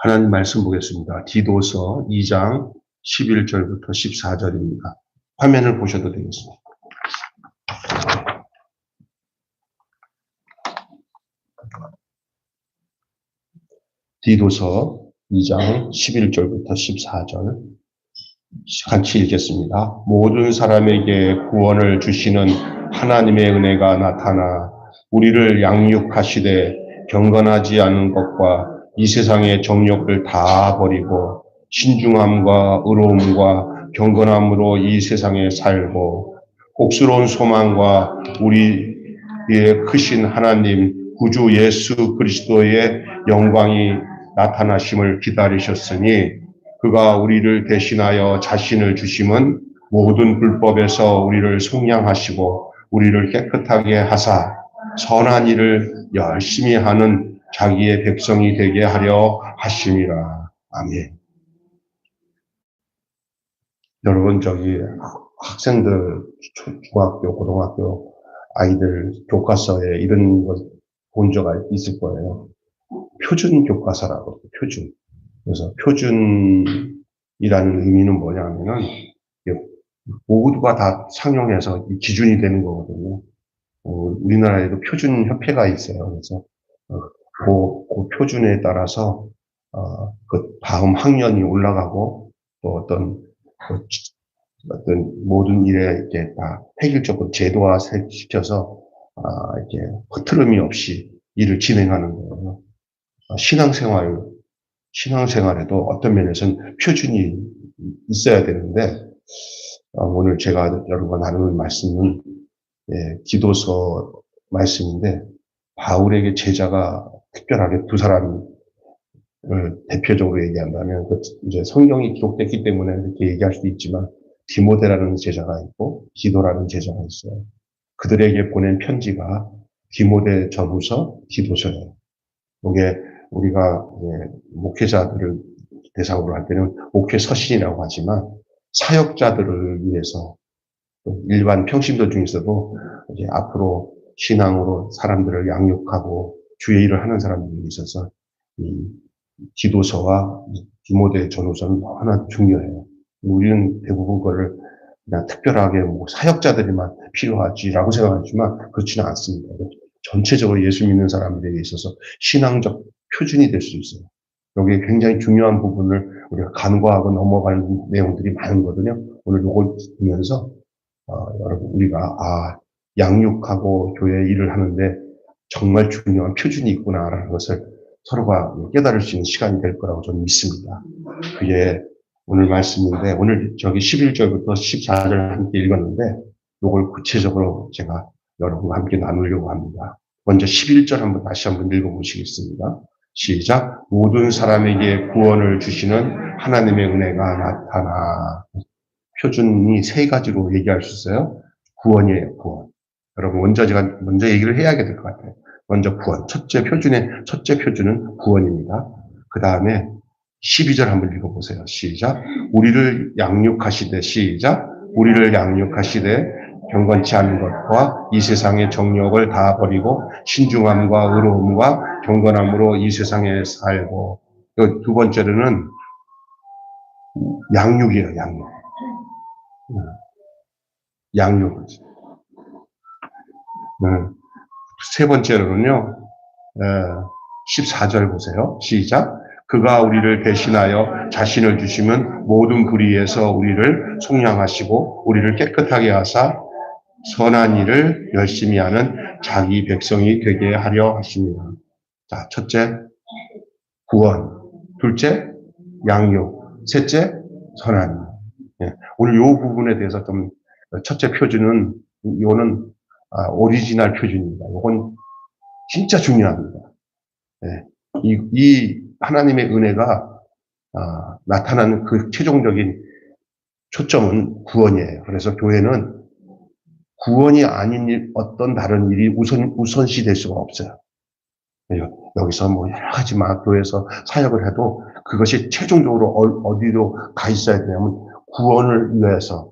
하나님 말씀 보겠습니다. 디도서 2장 11절부터 14절입니다. 화면을 보셔도 되겠습니다. 디도서 2장 11절부터 14절 같이 읽겠습니다. 모든 사람에게 구원을 주시는 하나님의 은혜가 나타나 우리를 양육하시되 경건하지 않은 것과 이 세상의 정욕을 다 버리고 신중함과 의로움과 경건함으로 이 세상에 살고 복스러운 소망과 우리의 크신 하나님 구주 예수 그리스도의 영광이 나타나심을 기다리셨으니 그가 우리를 대신하여 자신을 주심은 모든 불법에서 우리를 속량하시고 우리를 깨끗하게 하사 선한 일을 열심히 하는 자기의 백성이 되게 하려 하심이라. 아멘. 여러분 학생들 중학교, 고등학교 아이들 교과서에 이런 것 본 적 있을 거예요. 표준 교과서라고 표준. 그래서 표준이라는 의미는 뭐냐면은 모두가 다 상용해서 기준이 되는 거거든요. 우리나라에도 표준 협회가 있어요. 그래서 그 표준에 따라서 그 다음 학년이 올라가고 또 어떤 모든 일에 이렇게 다 획일적으로 제도화 시켜서 이렇게 흐트름이 없이 일을 진행하는 거예요. 신앙생활에도 어떤 면에서는 표준이 있어야 되는데, 오늘 제가 여러분 나눌 말씀은, 디도서 말씀인데, 바울에게 제자가 특별하게 두 사람을 대표적으로 얘기한다면, 이제 성경이 기록됐기 때문에 이렇게 얘기할 수도 있지만, 디모데라는 제자가 있고, 디도라는 제자가 있어요. 그들에게 보낸 편지가 디모데 전후서, 디도서예요. 이게 우리가 목회자들을 대상으로 할 때는 목회 서신이라고 하지만 사역자들을 위해서 일반 평신도 중에서도 이제 앞으로 신앙으로 사람들을 양육하고 주의 일을 하는 사람들이 있어서 이 디도서와 디모데 전후서는 하나 중요해요. 우리는 대부분 그거를 그냥 특별하게 사역자들이만 필요하지라고 생각하지만 그렇지는 않습니다. 전체적으로 예수 믿는 사람들에게 있어서 신앙적 표준이 될 수 있어요. 여기에 굉장히 중요한 부분을 우리가 간과하고 넘어가는 내용들이 많거든요. 오늘 이걸 보면서 여러분 우리가 양육하고 교회 일을 하는데 정말 중요한 표준이 있구나라는 것을 서로가 깨달을 수 있는 시간이 될 거라고 저는 믿습니다. 그게 오늘 말씀인데 오늘 저기 11절부터 14절 함께 읽었는데 이걸 구체적으로 제가 여러분과 함께 나누려고 합니다. 먼저 11절 다시 한번 읽어보시겠습니다. 시작. 모든 사람에게 구원을 주시는 하나님의 은혜가 나타나. 표준이 세 가지로 얘기할 수 있어요. 구원이에요, 구원. 여러분, 제가 먼저 얘기를 해야 될 것 같아요. 먼저 구원. 첫째 표준은 구원입니다. 그 다음에 12절 한번 읽어보세요. 시작. 우리를 양육하시되, 시작. 우리를 양육하시되, 경건치 않은 것과 이 세상의 정욕을 다 버리고 신중함과 의로움과 경건함으로 이 세상에 살고. 두 번째로는 양육이에요, 양육. 양육. 세 번째로는요, 14절 보세요. 시작. 그가 우리를 대신하여 자신을 주시면 모든 불의에서 우리를 속량하시고 우리를 깨끗하게 하사 선한 일을 열심히 하는 자기 백성이 되게 하려 하십니다. 자, 첫째, 구원. 둘째, 양육. 셋째, 선한 일. 오늘 이 부분에 대해서 좀, 첫째 표준은, 이거는, 오리지널 표준입니다. 이건 진짜 중요합니다. 이 하나님의 은혜가, 나타나는 그 최종적인 초점은 구원이에요. 그래서 교회는 구원이 아닌 어떤 다른 일이 우선시 될 수가 없어요. 여기서 여러 가지 교회에서 사역을 해도 그것이 최종적으로 어디로 가 있어야 되냐면 구원을 위해서.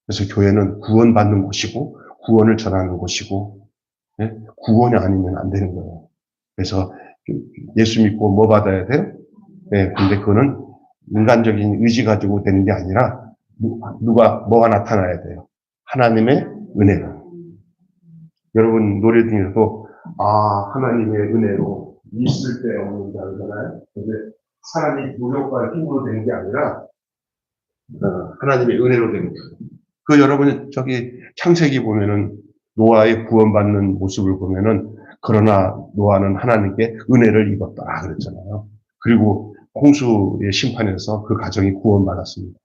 그래서 교회는 구원받는 곳이고 구원을 전하는 곳이고 구원이 아니면 안 되는 거예요. 그래서 예수 믿고 뭐 받아야 돼요? 예, 근데 그거는 인간적인 의지 가지고 되는 게 아니라 뭐가 나타나야 돼요. 하나님의 은혜가. 여러분 노래 중에서도 하나님의 은혜로 있을 때 없는 자잖아요. 근데 사람이 노력과 힘으로 되는 게 아니라 하나님의 은혜로 되는 거예요. 그 여러분 저기 창세기 보면은 노아의 구원받는 모습을 보면은 그러나 노아는 하나님께 은혜를 입었다 그랬잖아요. 그리고 홍수의 심판에서 그 가정이 구원받았습니다.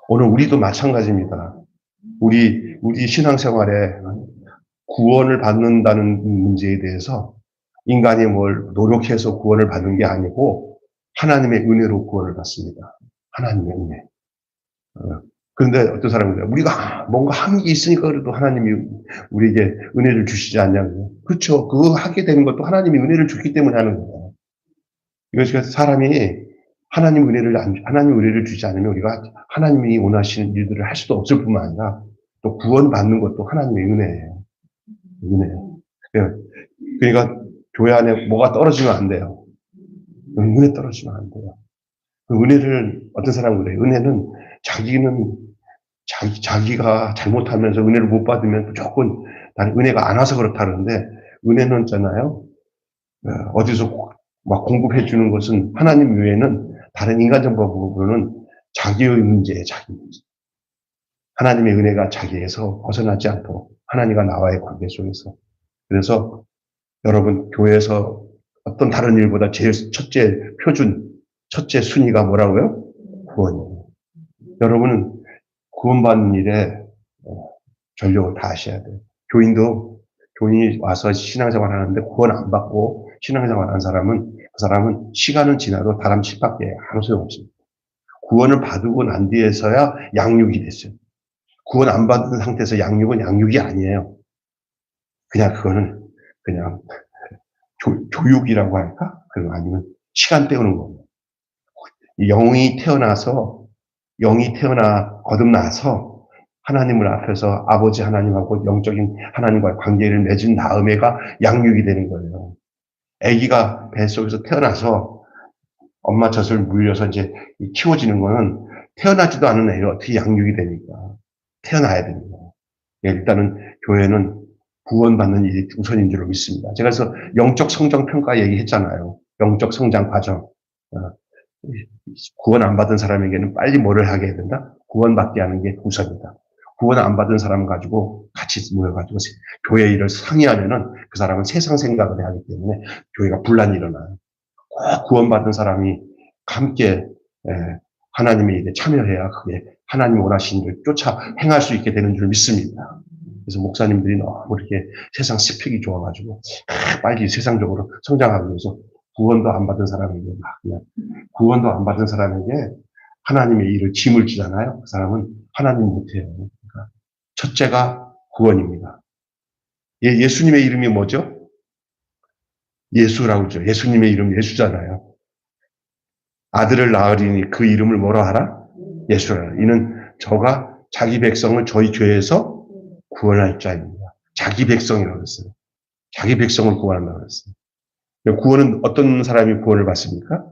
오늘 우리도 마찬가지입니다. 우리 신앙생활에 구원을 받는다는 문제에 대해서 인간이 뭘 노력해서 구원을 받는 게 아니고 하나님의 은혜로 구원을 받습니다. 하나님의 은혜. 그런데 어떤 사람은 우리가 뭔가 한 게 있으니까 그래도 하나님이 우리에게 은혜를 주시지 않냐고요. 그렇죠. 그거 하게 되는 것도 하나님이 은혜를 줬기 때문에 하는 거예요. 이것이 사람이 하나님 은혜를 주지 않으면 우리가 하나님이 원하시는 일들을 할 수도 없을 뿐만 아니라 또 구원받는 것도 하나님의 은혜예요. 은혜예요. 그러니까 교회 안에 뭐가 떨어지면 안 돼요. 은혜 떨어지면 안 돼요. 그 은혜를 어떤 사람은 그래요. 은혜는 자기가 잘못하면서 은혜를 못 받으면 무조건 나는 은혜가 안 와서 그렇다 그러는데 은혜는 있잖아요. 어디서 막 공급해 주는 것은 하나님 외에는 다른 인간적 법으로는 자기의 문제예요. 자기 문제. 하나님의 은혜가 자기에서 벗어나지 않도록 하나님과 나와의 관계 속에서. 그래서 여러분 교회에서 어떤 다른 일보다 제일 첫째 순위가 뭐라고요? 구원이에요. 여러분은 구원받는 일에 전력을 다하셔야 돼요. 교인이 와서 신앙생활 하는데 구원 안 받고 신앙생활 하는 사람은 그 사람은 시간은 지나도 다람쥐밖에 아무 소용 없습니다. 구원을 받고 난 뒤에서야 양육이 됐어요. 구원 안 받은 상태에서 양육은 양육이 아니에요. 그거는 그냥 교육이라고 할까? 그리고 아니면 시간 때우는 겁니다. 영이 거듭나서 하나님을 앞에서 아버지 하나님하고 영적인 하나님과의 관계를 맺은 다음에가 양육이 되는 거예요. 아기가 뱃속에서 태어나서 엄마 젖을 물려서 이제 키워지는 거는 태어나지도 않은 애를 어떻게 양육이 됩니까? 태어나야 됩니다. 일단은 교회는 구원받는 일이 우선인 줄로 믿습니다. 제가 그래서 영적 성장 평가 얘기했잖아요. 영적 성장 과정. 구원 안 받은 사람에게는 빨리 뭐를 하게 해야 된다? 구원받게 하는 게 우선이다. 구원 안 받은 사람 가지고 같이 모여가지고 교회 일을 상의하면은 그 사람은 세상 생각을 해야 하기 때문에 교회가 분란이 일어나요. 꼭 구원받은 사람이 함께 하나님의 일에 참여해야 그게 하나님 원하시는 일을 쫓아 행할 수 있게 되는 줄 믿습니다. 그래서 목사님들이 너무 이렇게 세상 스펙이 좋아가지고 빨리 세상적으로 성장하기 위해서 구원도 안 받은 사람에게 구원도 안 받은 사람에게 하나님의 일을 짐을 주잖아요. 그 사람은 하나님 못해요. 그러니까 첫째가 구원입니다. 예수님의 이름이 뭐죠? 예수라고 하죠. 예수님의 이름 예수잖아요. 아들을 낳으리니 그 이름을 뭐라 하라? 예수라. 이는 저가 자기 백성을 저희 죄에서 구원할 자입니다. 자기 백성이라고 했어요. 자기 백성을 구원한다고 했어요. 구원은 어떤 사람이 구원을 받습니까?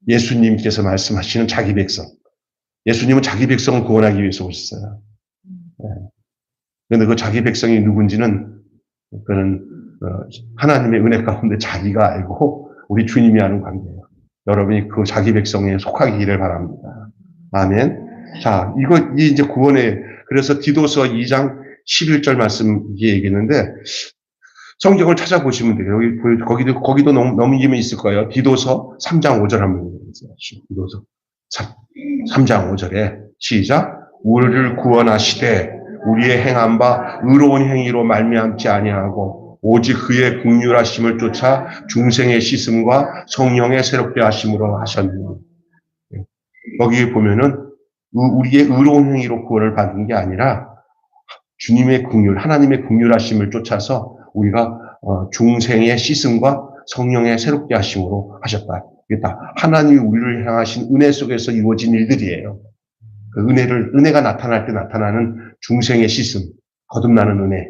예수님께서 말씀하시는 자기 백성. 예수님은 자기 백성을 구원하기 위해서 오셨어요. 그런데 그 자기 백성이 누군지는 그는 하나님의 은혜 가운데 자기가 알고 우리 주님이 아는 관계예요. 여러분이 그 자기 백성에 속하기를 바랍니다. 아멘. 자, 이제 그래서 디도서 2장 11절 말씀 얘기했는데 성경을 찾아보시면 돼요. 거기도 넘기면 있을 거예요. 디도서 3장 5절 한번 읽어보세요. 디도서 3장 5절에 시작. 우리를 구원하시되 우리의 행한 바 의로운 행위로 말미암지 아니하고 오직 그의 긍휼하심을 쫓아 중생의 씻음과 성령의 새롭게 하심으로 하셨느니. 여기 보면은 우리의 의로운 행위로 구원을 받은 게 아니라 주님의 긍휼, 하나님의 긍휼하심을 쫓아서 우리가 중생의 씻음과 성령의 새롭게 하심으로 하셨다. 이게 다 하나님이 우리를 향하신 은혜 속에서 이루어진 일들이에요. 그 은혜가 나타날 때 나타나는 중생의 씻음, 거듭나는 은혜,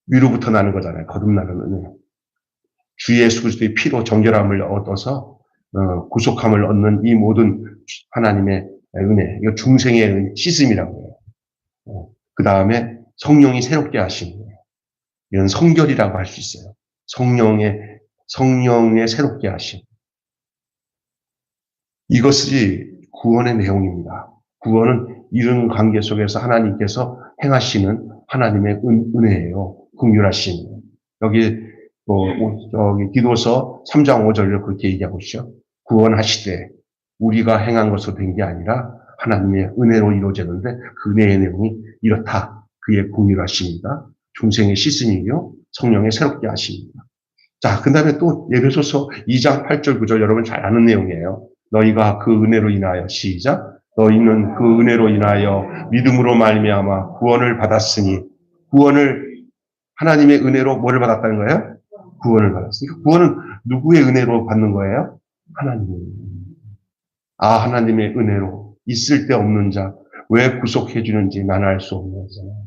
위로부터 나는 거잖아요. 거듭나는 은혜. 주 예수 그리스도의 피로 정결함을 얻어서 구속함을 얻는 이 모든 하나님의 은혜, 이거 중생의 시스템이라고 해요. 그 다음에 성령이 새롭게 하시는 거예요. 이건 성결이라고 할 수 있어요. 성령의 새롭게 하심. 이것이 구원의 내용입니다. 구원은 이런 관계 속에서 하나님께서 행하시는 하나님의 은혜예요. 긍휼하심. 여기 기도서 3장 5절로 그렇게 얘기하고 있죠. 구원하시되 우리가 행한 것으로 된 게 아니라 하나님의 은혜로 이루어지는데 그 은혜의 내용이 이렇다. 그의 긍휼하심이다. 중생의 씻음이요 성령의 새롭게 하심이다. 자, 그 다음에 또 에베소서 2장 8절 9절 여러분 잘 아는 내용이에요. 너희가 그 은혜로 인하여 시작. 너희는 그 은혜로 인하여 믿음으로 말미암아 구원을 받았으니 구원을 하나님의 은혜로 뭐를 받았다는 거예요? 구원을 받았으니까 구원은 누구의 은혜로 받는 거예요? 하나님의. 하나님의 은혜로 있을 때 없는 자 왜 구속해 주는지 나는 알 수 없는 거잖아요.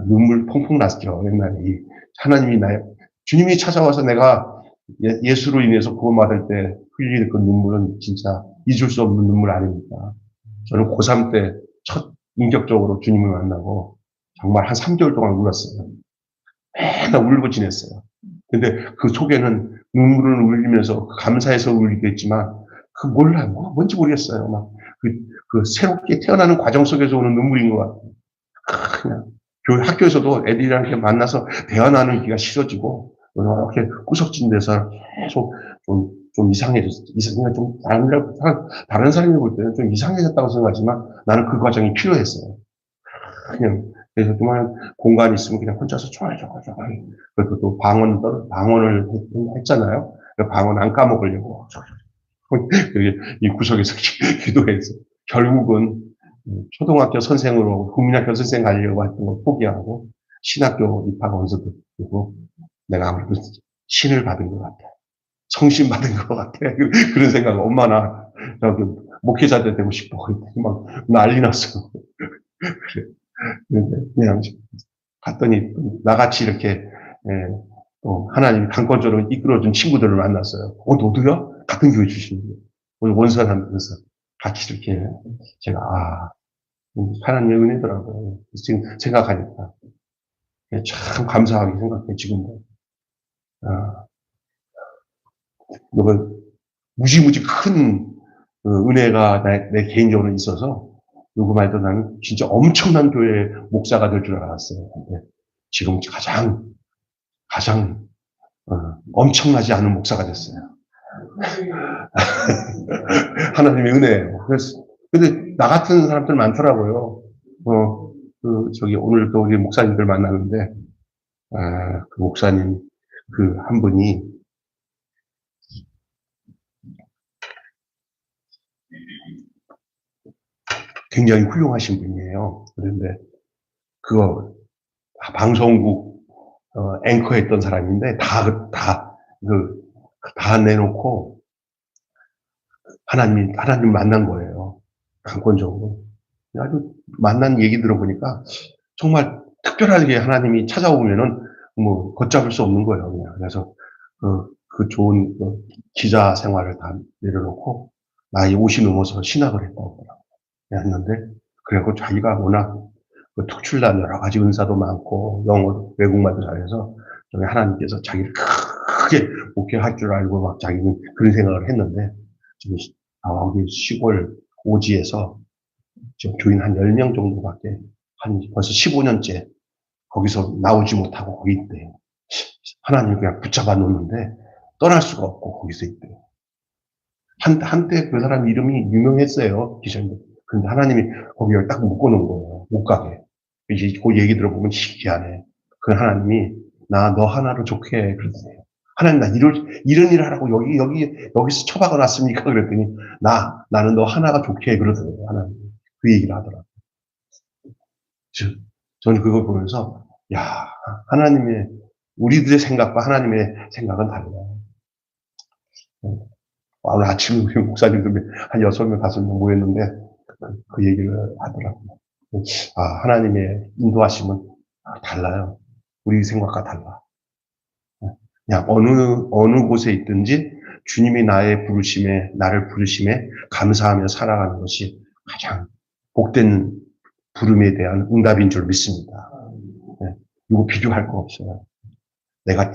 눈물 펑펑 났죠. 옛날에 하나님이 주님이 찾아와서 내가 예수로 인해서 구원받을 때 흘리는 그 눈물은 진짜 잊을 수 없는 눈물 아닙니까? 저는 고3 때 첫 인격적으로 주님을 만나고 정말 한 3개월 동안 울었어요. 맨날 울고 지냈어요. 근데 그 속에는 눈물을 흘리면서 감사해서 울리겠지만 그 몰라요. 뭔지 모르겠어요. 그 새롭게 태어나는 과정 속에서 오는 눈물인 것 같아요. 그냥 학교에서도 애들이랑 이렇게 만나서 대화 나누기가 싫어지고 이렇게 구석진 데서 계속 좀 이상해졌어. 좀 다른 사람이 볼 때는 좀 이상해졌다고 생각하지만 나는 그 과정이 필요했어요. 그래서 정말 공간이 있으면 그냥 혼자서 좋아요. 그리고 또 방언을 했잖아요. 방언 안 까먹으려고. 이 구석에서 기도해서 결국은 초등학교 선생으로 국민학교 선생 가려고 했던 걸 포기하고 신학교 입학원서도 되고 내가 아무래도 신을 받은 것 같아. 성신 받은 것 같아. 그런 생각. 엄마나 저기 목회자들 되고 싶어. 막 난리 났어. 그래. 그냥 갔더니 나같이 이렇게 하나님이 강권적으로 이끌어준 친구들을 만났어요. 너도요? 같은 교회 출신이에요. 오늘 원선하면서 같이 이렇게 제가 하나님의 은혜더라고요. 지금 생각하니까 참 감사하게 생각해 지금도. 이건 무지무지 큰 은혜가 내 개인적으로 있어서 누구 말도 나는 진짜 엄청난 교회 목사가 될 줄 알았어요. 근데 지금 가장 엄청나지 않은 목사가 됐어요. 하나님의 은혜예요. 근데 나 같은 사람들 많더라고요. 오늘도 우리 목사님들 만나는데, 그 목사님, 한 분이 굉장히 훌륭하신 분이에요. 그런데 방송국 앵커 했던 사람인데 다 내놓고 하나님 만난 거예요. 강권적으로. 아주 만난 얘기 들어보니까 정말 특별하게 하나님이 찾아오면은 걷잡을 수 없는 거예요. 그냥. 그래서 그 좋은 기자 생활을 다 내려놓고 나이 50이 넘어서 신학을 했다고 했는데 그래갖고 자기가 워낙 특출난 여러 가지 은사도 많고 영어 외국말도 잘해서 하나님께서 자기를 크게 목회할 줄 알고 막 자기는 그런 생각을 했는데 지금 여기 시골 오지에서 지금 교인 한 10명 정도밖에 벌써 15년째 거기서 나오지 못하고 거기 있대요. 하나님이 그냥 붙잡아 놓는데 떠날 수가 없고 거기서 있대요. 한때 그 사람 이름이 유명했어요. 기자님. 근데 하나님이 거기를 딱 묶어놓은 거예요. 못 가게. 이제 그 얘기 들어보면 신기하네. 그 하나님이 너 하나로 좋게 해. 그러세요. 하나님 나 이런 일을 하라고 여기서 처박아 놨습니까? 그랬더니 나는 너 하나가 좋게 해. 그러더라고요. 하나님. 그 얘기를 하더라고요. 저는 그걸 보면서 하나님의 우리들의 생각과 하나님의 생각은 달라요. 오늘 아침에 우리 목사님들 한 6명, 5명 모였는데 그 얘기를 하더라고요. 하나님의 인도하심은 달라요. 우리 생각과 달라. 그냥 어느 곳에 있든지 주님이 나의 부르심에, 나를 부르심에 감사하며 살아가는 것이 가장 복된 부름에 대한 응답인 줄 믿습니다. 네, 이거 비교할 거 없어요. 내가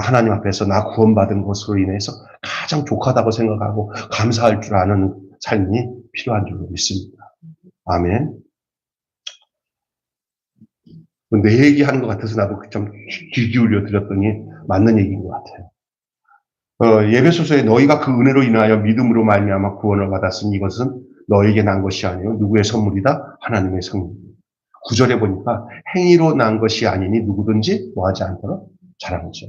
하나님 앞에서 나 구원받은 것으로 인해서 가장 족하다고 생각하고 감사할 줄 아는 삶이 필요한 줄로 믿습니다. 아멘. 내 얘기하는 것 같아서 나도 좀 귀 기울여 드렸더니 맞는 얘기인 것 같아요. 예배소서에 너희가 그 은혜로 인하여 믿음으로 말미암아 구원을 받았으니 이것은 너에게 난 것이 아니요 누구의 선물이다? 하나님의 선물. 9절에 보니까 행위로 난 것이 아니니 누구든지 뭐하지 않도록 잘하죠.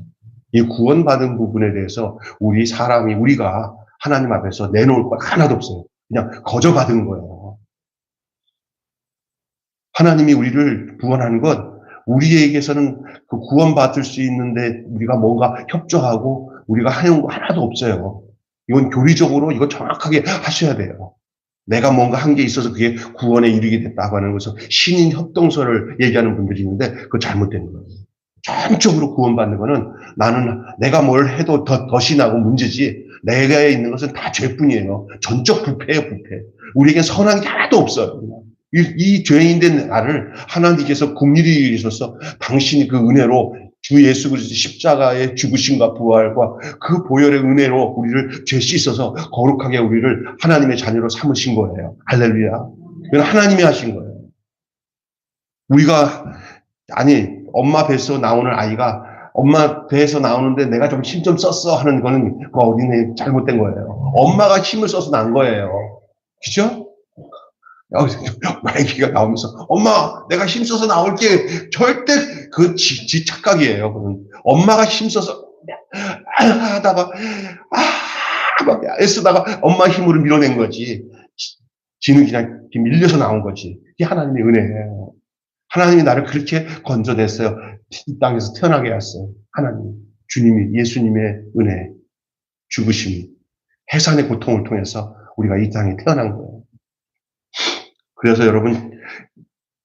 이 구원받은 부분에 대해서 우리가 하나님 앞에서 내놓을 것 하나도 없어요. 그냥 거저 받은 거예요. 하나님이 우리를 구원하는 것, 우리에게서는 그 구원받을 수 있는데 우리가 뭔가 협조하고 우리가 하는 거 하나도 없어요. 이건 교리적으로 이거 정확하게 하셔야 돼요. 내가 뭔가 한 게 있어서 그게 구원에 이르게 됐다고 하는 것은 신인 협동서를 얘기하는 분들이 있는데 그거 잘못된 거예요. 전적으로 구원받는 거는 나는 내가 뭘 해도 더 신하고 문제지 내가 있는 것은 다 죄뿐이에요. 전적 부패예요, 부패. 우리에겐 선한 게 하나도 없어요. 이 죄인된 나를 하나님께서 긍휼히 여기셔서 당신이 그 은혜로 주 예수 그리스도 십자가의 죽으심과 부활과 그 보혈의 은혜로 우리를 죄 씻어서 거룩하게 우리를 하나님의 자녀로 삼으신 거예요. 할렐루야. 이건 하나님이 하신 거예요. 우리가 엄마 뱃에서 나오는 아이가 엄마 배에서 나오는데 내가 좀 힘 좀 썼어 하는 거는 그 어린애 잘못된 거예요. 엄마가 힘을 써서 난 거예요. 그죠? 아기가 나오면서 엄마 내가 힘써서 나올게 절대 그 지 착각이에요. 그건 엄마가 힘써서 하다가 막 애쓰다가 엄마 힘으로 밀어낸 거지. 지는 그냥 밀려서 나온 거지. 이게 하나님의 은혜예요. 하나님이 나를 그렇게 건져냈어요. 이 땅에서 태어나게 했어요. 하나님, 주님이 예수님의 은혜, 죽으심, 해산의 고통을 통해서 우리가 이 땅에 태어난 거예요. 그래서 여러분,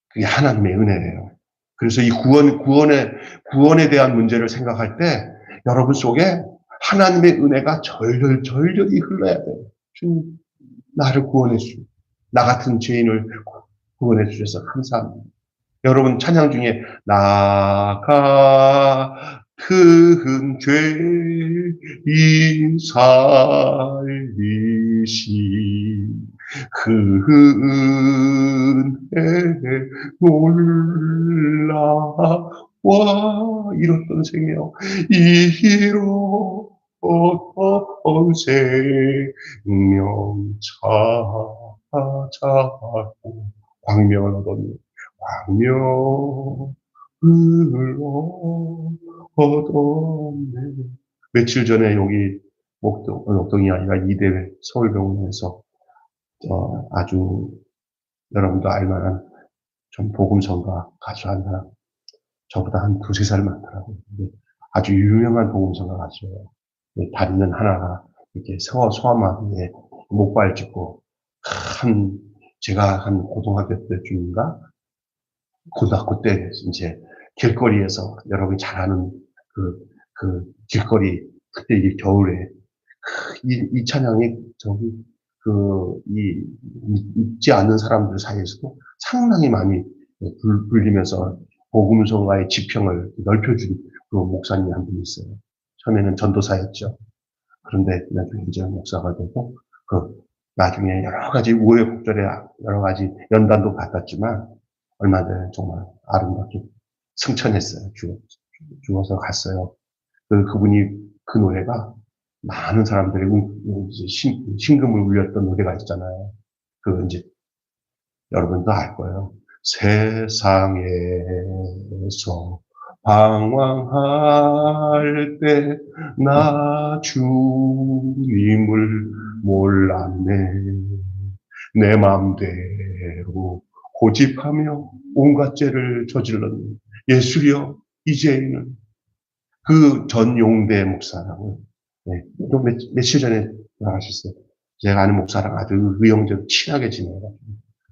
그게 하나님의 은혜예요. 그래서 이 구원에 대한 문제를 생각할 때 여러분 속에 하나님의 은혜가 절절히 흘러야 돼요. 주님, 나를 구원해 주시고, 나 같은 죄인을 구원해 주셔서 감사합니다. 여러분 찬양 중에 나 같은 죄인 살리신 그 은혜 놀라와 이뤘던 생명 이뤘던 생명 찾아고 광명을 얻었네. 광명을 얻었네. 며칠 전에 여기 목동이 아니라 이대 서울병원에서 아주 여러분도 알만한 좀 복음성가 가수 한 사람, 저보다 한 2-3살 많더라고요. 아주 유명한 복음성가 가수예요. 다리는 하나가 이렇게 소아마비에 목발 짚고 제가 한 고등학교 때쯤인가 고등학교 때 이제 길거리에서 여러분이 잘 아는 그 길거리 그때 이게 겨울에 이 찬양이 잊지 않는 사람들 사이에서도 상당히 많이 불리면서 복음성가의 지평을 넓혀준 그 목사님이 한 분 있어요. 처음에는 전도사였죠. 그런데 나중에 이제 목사가 되고 나중에 여러 가지 우여곡절에 여러 가지 연단도 받았지만 얼마 전에 정말 아름답게 승천했어요. 죽어서 갔어요. 그분이 그 노래가 많은 사람들이 심금을 울렸던 노래가 있잖아요. 이제 여러분도 알 거예요. 세상에서 방황할 때 나 주님을 몰랐네. 내 맘대로 고집하며 온갖 죄를 저질렀네. 예수여 이제는 그 전용대 목사라고 또 며칠 전에 나가셨어요. 제가 아는 목사랑 아주 의형제로 친하게 지내요.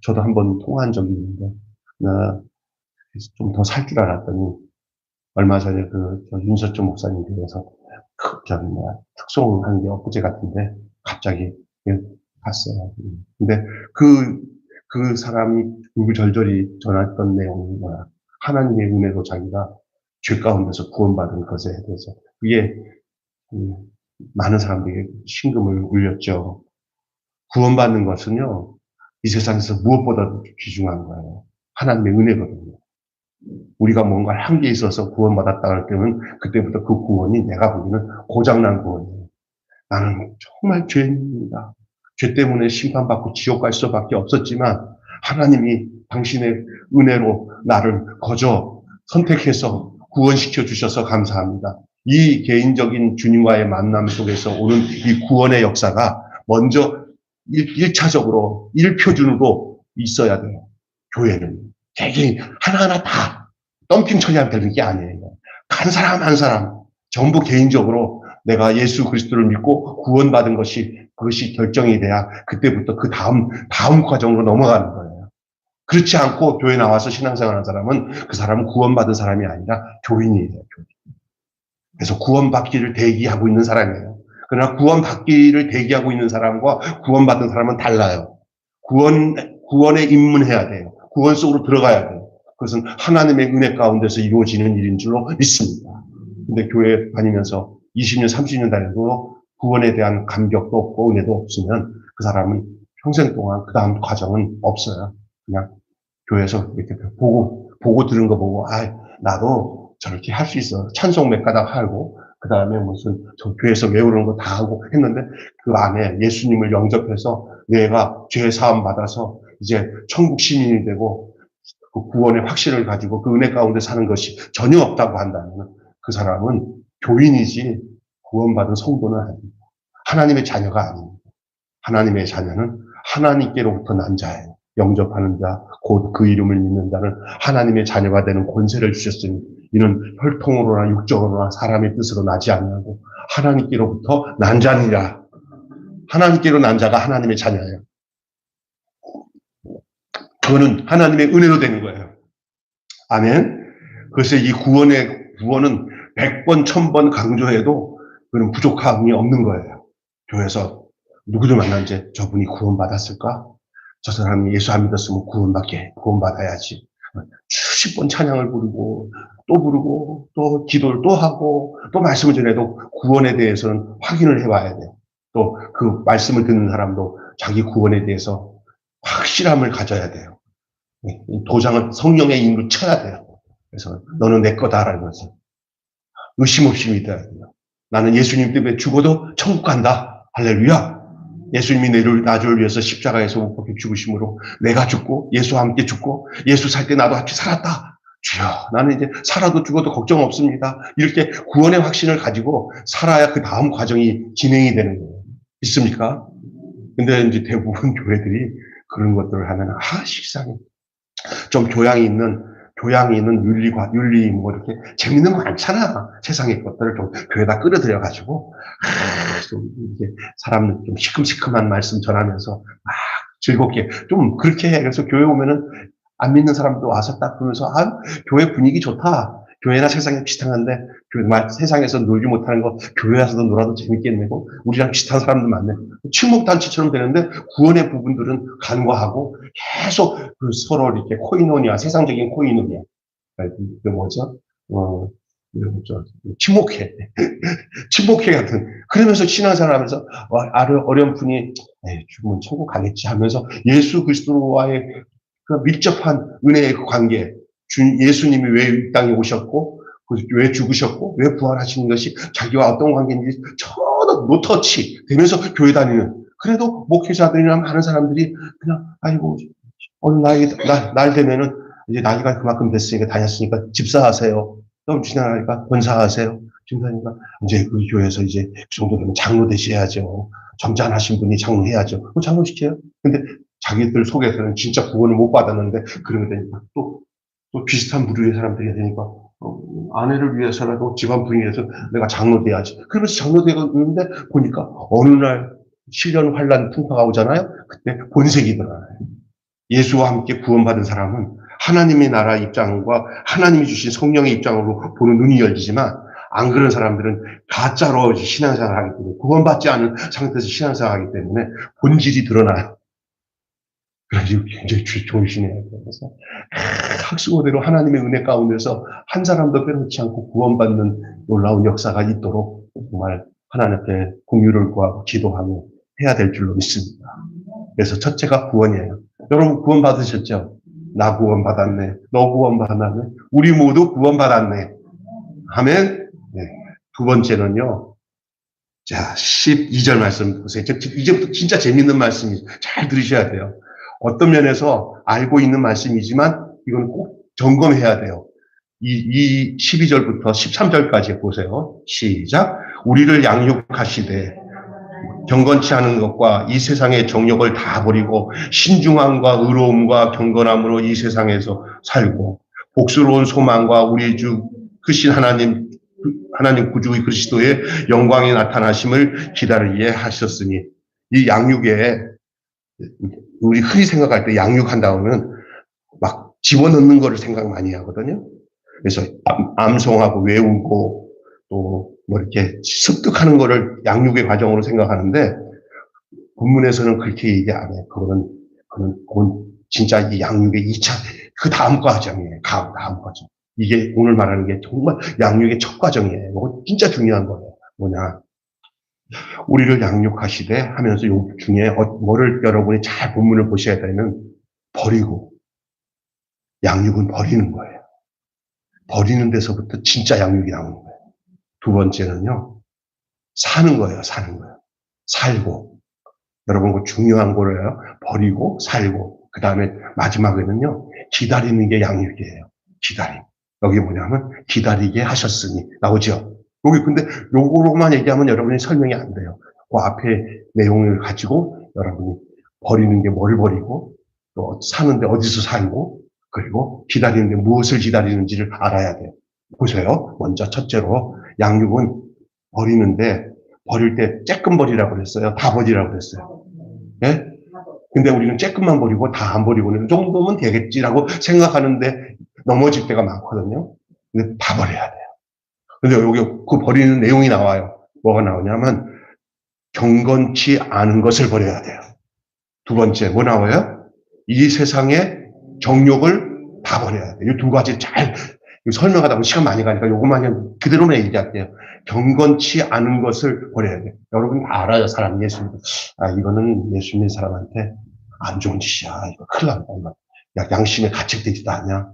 저도 한번 통화한 적이 있는데 좀 더 살 줄 알았더니 얼마 전에 윤석철 목사님에 대해서 특송하는 게 엊그제 같은데, 갑자기 갔어요. 근데 그 사람이 구구절절히 전했던 내용이 뭐야. 하나님의 은혜로 자기가 죄 가운데서 구원받은 것에 대해서. 그게, 많은 사람들이 심금을 울렸죠. 구원받는 것은요, 이 세상에서 무엇보다도 귀중한 거예요. 하나님의 은혜거든요. 우리가 뭔가를 한 게 있어서 구원받았다 할 때는 그때부터 그 구원이 내가 보기에는 고장난 구원이에요. 나는 정말 죄인입니다. 죄 때문에 심판받고 지옥 갈 수밖에 없었지만 하나님이 당신의 은혜로 나를 거저 선택해서 구원시켜 주셔서 감사합니다. 이 개인적인 주님과의 만남 속에서 오는 이 구원의 역사가 먼저 1차적으로 1표준으로 있어야 돼요. 교회는. 개개인 하나하나 다 덤핑 처리하면 되는 게 아니에요. 한 사람 한 사람 전부 개인적으로 내가 예수 그리스도를 믿고 구원받은 그것이 결정이 돼야 그때부터 그 다음 과정으로 넘어가는 거예요. 그렇지 않고 교회 나와서 신앙생활하는 사람은 그 사람은 구원받은 사람이 아니라 교인이에요. 교인. 그래서 구원받기를 대기하고 있는 사람이에요. 그러나 구원받기를 대기하고 있는 사람과 구원받은 사람은 달라요. 구원에 입문해야 돼요. 구원 속으로 들어가야 돼요. 그것은 하나님의 은혜 가운데서 이루어지는 일인 줄로 믿습니다. 근데 교회 다니면서 20년, 30년 다니고 구원에 대한 감격도 없고 은혜도 없으면 그 사람은 평생 동안 그 다음 과정은 없어요. 그냥 교회에서 이렇게 보고 들은 거 보고, 나도 저렇게 할 수 있어. 찬송 몇 가닥 하고, 그 다음에 무슨 저 교회에서 외우는 거 다 하고 했는데 그 안에 예수님을 영접해서 내가 죄 사함 받아서 이제 천국 시민이 되고 그 구원의 확신을 가지고 그 은혜 가운데 사는 것이 전혀 없다고 한다면 그 사람은 교인이지 구원받은 성도는 아닙니다. 하나님의 자녀가 아닙니다. 하나님의 자녀는 하나님께로부터 난 자예요. 영접하는 자, 곧 그 이름을 믿는 자는 하나님의 자녀가 되는 권세를 주셨으니 이는 혈통으로나 육적으로나 사람의 뜻으로 나지 않냐고 하나님께로부터 난 자니라. 하나님께로 난 자가 하나님의 자녀예요. 그거는 하나님의 은혜로 되는 거예요. 아멘. 그래서 이 구원은 100번, 1000번 강조해도 그런 부족함이 없는 거예요. 교회에서 누구를 만난지 저분이 구원받았을까? 저 사람이 예수 안 믿었으면 구원받아야지. 수십 번 찬양을 부르고 또 기도를 또 하고 또 말씀을 전해도 구원에 대해서는 확인을 해봐야 돼요. 또 그 말씀을 듣는 사람도 자기 구원에 대해서 확실함을 가져야 돼요. 도장을 성령의 인으로 쳐야 돼요. 그래서 너는 내 거다라는 것을 의심 없이 믿어야 돼요. 나는 예수님 때문에 죽어도 천국 간다. 할렐루야. 예수님이 나를 위해서 십자가에서 못 박혀 죽으심으로 내가 죽고 예수와 함께 죽고 예수 살 때 나도 같이 살았다. 주여, 나는 이제 살아도 죽어도 걱정 없습니다. 이렇게 구원의 확신을 가지고 살아야 그 다음 과정이 진행이 되는 거예요. 있습니까? 근데 이제 대부분 교회들이 그런 것들을 하면 식상해. 좀 교양이 있는 윤리 뭐 이렇게 재밌는 거 많잖아. 세상의 것들을 좀 교회에다 끌어들여가지고 좀 이제 사람들 좀 시큼시큼한 말씀 전하면서 막 즐겁게 좀 그렇게 해. 그래서 교회 오면은 안 믿는 사람도 와서 딱 보면서 교회 분위기 좋다. 교회나 세상에 비슷한데 세상에서 놀지 못하는 거 교회 와서도 놀아도 재밌겠네고 우리랑 비슷한 사람들 많네. 친목단체처럼 되는데 구원의 부분들은 간과하고 계속 서로 이렇게 코이노니아, 세상적인 코이노니아. 그 뭐죠? 친목회. 친목회 같은. 그러면서 신앙생활 하면서 어려운 분이 죽으면 천국 가겠지 하면서 예수 그리스도와의 그 밀접한 은혜의 관계. 예수님이 왜 이 땅에 오셨고, 왜 죽으셨고, 왜 부활하시는 것이 자기와 어떤 관계인지 전혀 노터치 되면서 교회 다니는. 그래도 목회자들이나 많은 사람들이 그냥, 어느 날 되면은 이제 나이가 그만큼 됐으니까 다녔으니까 집사하세요. 좀 지나가니까 권사하세요. 집사니까 이제 그 교회에서 이제 그 정도 되면 장로 되셔야죠. 점잖으신 분이 장로 해야죠. 장로 시켜요. 근데 자기들 속에서는 진짜 구원을 못 받았는데 그러게 되니까 또 비슷한 부류의 사람들이 되니까 아내를 위해서라도 집안 분위기에서 내가 장로 돼야지. 그러면서 장로 되는데 보니까 어느 날 시련 환란 풍파가 오잖아요. 그때 본색이 드러나요. 예수와 함께 구원받은 사람은 하나님의 나라 입장과 하나님이 주신 성령의 입장으로 보는 눈이 열리지만 안 그런 사람들은 가짜로 신앙생활을 하기 때문에, 구원받지 않은 상태에서 신앙생활을 하기 때문에 본질이 드러나요. 그래서 굉장히 조심해야 돼요. 그래서 학수고대로 하나님의 은혜 가운데서 한 사람도 빼놓지 않고 구원받는 놀라운 역사가 있도록 정말 하나님 앞에 긍휼을 구하고 기도하며 해야 될 줄로 믿습니다. 그래서 첫째가 구원이에요. 여러분 구원 받으셨죠? 나 구원 받았네. 너 구원 받았네. 우리 모두 구원 받았네. 아멘. 네. 두 번째는요. 자, 12절 말씀 보세요. 이제부터 진짜 재밌는 말씀이에요. 잘 들으셔야 돼요. 어떤 면에서 알고 있는 말씀이지만 이건 꼭 점검해야 돼요. 이 12절부터 13절까지 보세요. 시작. 우리를 양육하시되 경건치 않은 것과 이 세상의 정욕을 다 버리고 신중함과 의로움과 경건함으로 이 세상에서 살고 복스러운 소망과 우리 주 크신 하나님 구주의 그리스도의 영광이 나타나심을 기다리게 하셨으니, 이 양육에 우리 흔히 생각할 때 양육한다 하면 막 집어넣는 거를 생각 많이 하거든요. 그래서 암송하고 외우고 또 뭐 이렇게 습득하는 거를 양육의 과정으로 생각하는데, 본문에서는 그렇게 얘기 안 해요. 그건 진짜 이 양육의 2차, 그 다음 과정이에요. 다음 과정. 이게 오늘 말하는 게 정말 양육의 첫 과정이에요. 이거 진짜 중요한 거예요. 뭐냐. 우리를 양육하시되 하면서 요 중에 뭐를 여러분이 잘 본문을 보셔야 되는, 버리고. 양육은 버리는 거예요. 버리는 데서부터 진짜 양육이 나오는 거예요. 두 번째는요. 사는 거예요. 사는 거예요. 살고. 여러분 그 중요한 거예요. 버리고 살고. 그 다음에 마지막에는요. 기다리는 게 양육이에요. 기다림. 여기 뭐냐면 기다리게 하셨으니 나오죠. 여기 근데 요거로만 얘기하면 여러분이 설명이 안 돼요. 그 앞에 내용을 가지고 여러분이 버리는 게 뭘 버리고 또 사는데 어디서 살고 그리고 기다리는데 무엇을 기다리는지를 알아야 돼요. 보세요. 먼저 첫째로 양육은 버리는데, 버릴 때 쬐끔 버리라고 그랬어요. 다 버리라고 그랬어요. 예? 근데 우리는 쬐끔만 버리고 다 안 버리고는 이 정도면 되겠지라고 생각하는데 넘어질 때가 많거든요. 근데 다 버려야 돼요. 근데 여기 그 버리는 내용이 나와요. 뭐가 나오냐면 경건치 않은 것을 버려야 돼요. 두 번째 뭐 나와요? 이 세상의 정욕을 다 버려야 돼요. 이 두 가지 잘 설명하다 보면 시간 많이 가니까 요것만 그대로만 얘기할게요. 경건치 않은 것을 버려야 돼요. 여러분 다 알아요. 사람 예수. 이거는 예수 믿는 사람한테 안 좋은 짓이야. 이거 큰일 난다. 야, 양심에 가책되지도 않냐.